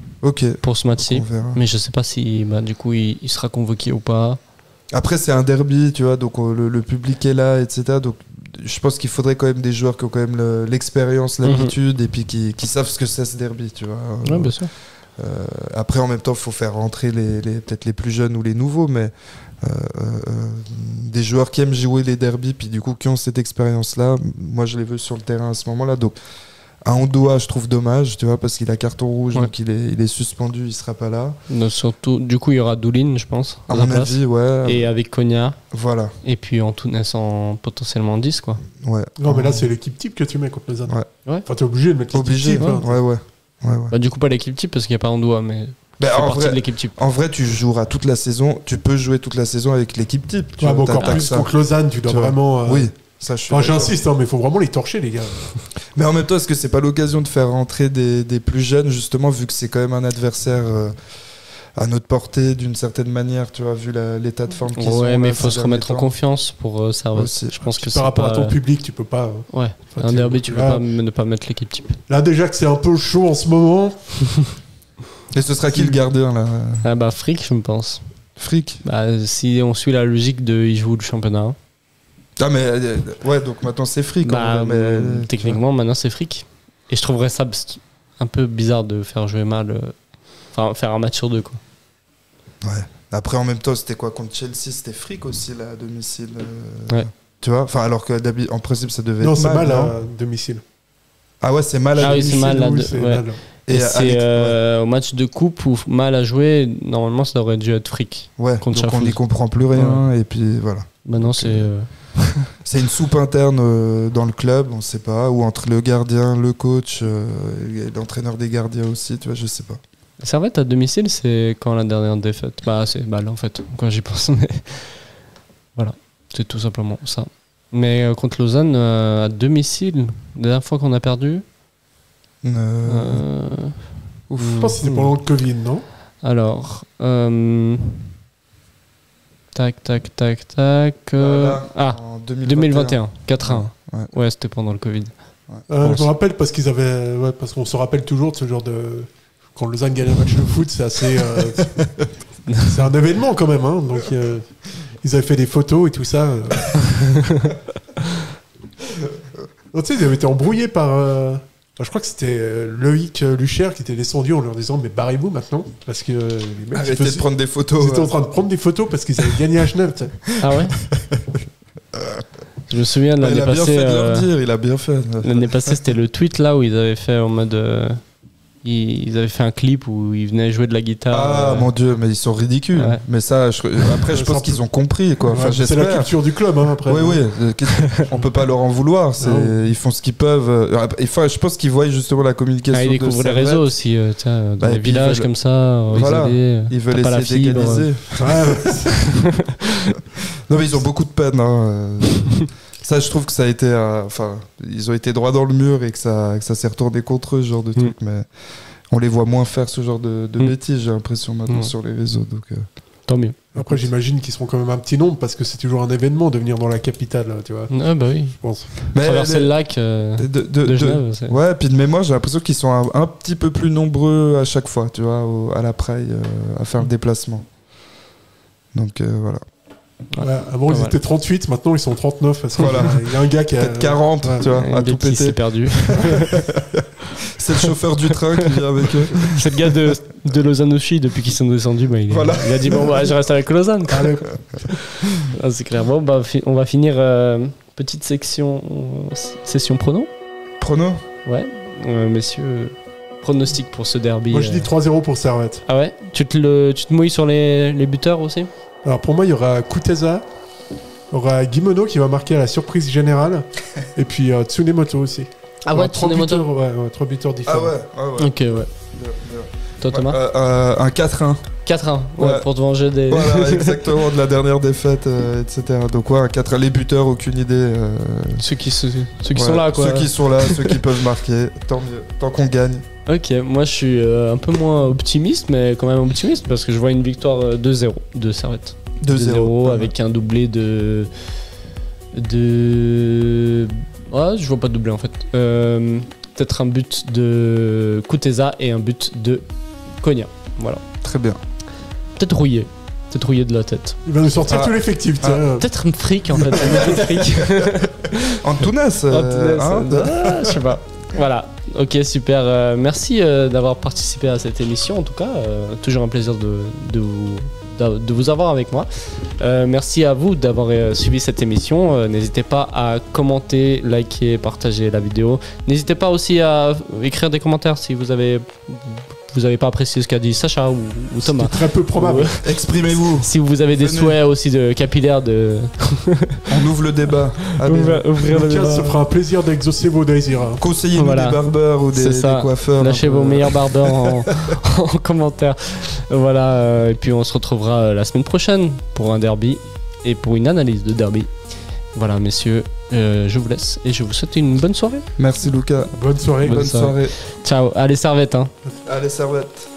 pour ce match-ci, mais je sais pas si du coup il sera convoqué ou pas. Après, c'est un derby, tu vois, donc le public est là, etc. Donc je pense qu'il faudrait quand même des joueurs qui ont quand même l'expérience, l'habitude, et puis qui savent ce que c'est ce derby, tu vois. Ouais, bien sûr. Après, en même temps, il faut faire rentrer peut-être les plus jeunes ou les nouveaux, mais des joueurs qui aiment jouer les derbys, puis du coup qui ont cette expérience-là, moi je les veux sur le terrain à ce moment-là. Donc à Ondoa, je trouve dommage, tu vois, parce qu'il a carton rouge, donc il est suspendu, il sera pas là. Donc, surtout, du coup, il y aura Doulin, je pense. À mon avis, ouais. Et avec Konya. Voilà. Et puis Antunes potentiellement 10, quoi. Ouais. Non, mais là, c'est l'équipe type que tu mets contre Lausanne. Ouais. Enfin, t'es obligé de mettre l'équipe type. Ouais. Du coup, pas l'équipe type parce qu'il n'y a pas Ondoa, mais. De l'équipe type. En vrai, tu joueras toute la saison. Tu peux jouer toute la saison avec l'équipe type. Encore plus contre Lausanne, tu dois vraiment. Oui. Ça, j'insiste, mais il faut vraiment les torcher, les gars. Mais en même temps, est-ce que c'est pas l'occasion de faire rentrer des plus jeunes, justement, vu que c'est quand même un adversaire à notre portée d'une certaine manière, tu vois, vu l'état de forme qu'ils ont. Ouais, mais il faut se remettre en confiance pour Servette. Je pense que par rapport à ton public, tu peux pas. Ouais, un derby, tu peux pas ne pas mettre l'équipe type. Là, déjà que c'est un peu chaud en ce moment. Et ce sera qui le gardien, là? Frick, je me pense. Frick? Si on suit la logique de il joue le championnat. Ah, mais ouais, donc maintenant c'est Frick. Techniquement, maintenant c'est Frick. Et je trouverais ça un peu bizarre de faire jouer mal. Enfin, faire un match sur 2, quoi. Ouais. Après, en même temps, c'était quoi contre Chelsea? C'était Frick aussi, là, à domicile. Ouais. Tu vois? Enfin, alors qu'en principe, ça devait être mal. Non, c'est mal à domicile. Ah ouais, c'est mal à domicile. Oui, c'est mal à Et c'est au match de coupe où mal à jouer, normalement ça aurait dû être Frick. Ouais, donc on n'y comprend plus rien, et puis voilà. Maintenant c'est... c'est une soupe interne dans le club, on sait pas, ou entre le gardien, le coach, et l'entraîneur des gardiens aussi, tu vois, je sais pas. Servette à domicile, c'est quand la dernière défaite? C'est Bâle en fait, quand j'y pense, mais voilà, c'est tout simplement ça. Mais contre Lausanne, à domicile, la dernière fois qu'on a perdu... Je pense que c'était pendant le Covid, non? Alors, tac. En 2021. 4-1. Ouais, c'était pendant le Covid. Je me rappelle parce qu'ils avaient, parce qu'on se rappelle toujours de ce genre de, quand Lausanne gagne un match de foot, c'est assez, c'est un événement quand même, hein. Donc ils avaient fait des photos et tout ça. Tu sais, ils avaient été embrouillés par. Je crois que c'était Loïc Lucher qui était descendu en leur disant mais barrez-vous maintenant parce que les mecs arrêtez de prendre des photos. Ils étaient en train de prendre des photos parce qu'ils avaient gagné à Genève. Ah ouais. Je me souviens de l'année passée. Il a bien fait de leur dire, il a bien fait. L'année passée, c'était le tweet là où ils avaient fait en mode. Ils avaient fait un clip où ils venaient jouer de la guitare. Ah mon dieu, mais ils sont ridicules. Ouais. Mais ça, après, je pense qu'ils ont compris, quoi. Enfin, c'est la culture du club, hein, après. Oui. On peut pas leur en vouloir. Ils font ce qu'ils peuvent. Enfin, je pense qu'ils voient justement la communication. Ils découvrent les réseaux aussi, dans les villages comme ça. Voilà. Ils veulent essayer d'égaliser. Non, mais ils ont beaucoup de peine. Hein. Ça, je trouve que ça a été. Ils ont été droit dans le mur et que ça s'est retourné contre eux, ce genre de truc. Mais on les voit moins faire ce genre de bêtises, j'ai l'impression, maintenant sur les réseaux. Donc, Tant mieux. Après, j'imagine qu'ils seront quand même un petit nombre parce que c'est toujours un événement de venir dans la capitale, tu vois. Ah bah oui. Je pense. Traverser le lac de Genève. Ouais, puis de mémoire, j'ai l'impression qu'ils sont un petit peu plus nombreux à chaque fois, tu vois, à la Praille, à faire le déplacement. Donc voilà. Ouais, avant ils étaient 38, maintenant ils sont 39. Parce voilà. Il y a un gars qui a. Peut-être 40, tu vois, à tout péter. s'est perdu. C'est le chauffeur du train qui vient avec eux. C'est le gars de Lausanne-Ouchy, depuis qu'ils sont descendus. Bah, il a dit bon, bah, je reste avec Lausanne. Ah, c'est clair. Bon, bah, on va finir petite session prono. Prono. Ouais. Messieurs, pronostic pour ce derby. Moi je dis 3-0 pour Servette. Ah ouais. Tu te mouilles sur les buteurs aussi? Alors pour moi, il y aura Kuteza, il y aura Guimono qui va marquer à la surprise générale, et puis Tsunemoto aussi. Ah ouais, Tsunemoto. 3 buteurs différents. Ah ouais. Ok, ouais. Toi, Thomas? Un 4-1. 4-1, ouais, pour te venger des... Voilà, exactement, de la dernière défaite, etc. Donc ouais, un 4-1, les buteurs, aucune idée. Ceux qui sont là, quoi. Ceux qui sont là, ceux qui peuvent marquer, tant mieux, tant qu'on gagne. Ok, moi je suis un peu moins optimiste, mais quand même optimiste, parce que je vois une victoire 2-0 de Servette. 2-0 avec un doublé de... Ouais, je vois pas de doublé en fait. Peut-être un but de Kuteza et un but de Konya. Voilà. Très bien. Peut-être rouillé de la tête. Il va nous sortir tout l'effectif. Peut-être un fric en fait. Antunes. Je sais pas. Voilà. Ok, super. Merci d'avoir participé à cette émission. En tout cas, toujours un plaisir de vous avoir avec moi. Merci à vous d'avoir suivi cette émission. N'hésitez pas à commenter, liker, partager la vidéo. N'hésitez pas aussi à écrire des commentaires si vous avez pas apprécié ce qu'a dit Sacha ou Thomas. C'est très peu probable. Exprimez-vous. Si vous avez des souhaits aussi de capillaires de... On ouvre le débat. Lucas se fera un plaisir d'exaucer vos désirs. Conseillez-nous des barbeurs ou des coiffeurs. Lâchez vos meilleurs barbeurs en commentaire. Voilà, et puis on se retrouvera la semaine prochaine pour un derby et pour une analyse de derby. Voilà, messieurs, je vous laisse et je vous souhaite une bonne soirée. Merci Lucas. Bonne soirée. Bonne soirée. Ciao. Allez, Servette. Hein. Allez, Servette.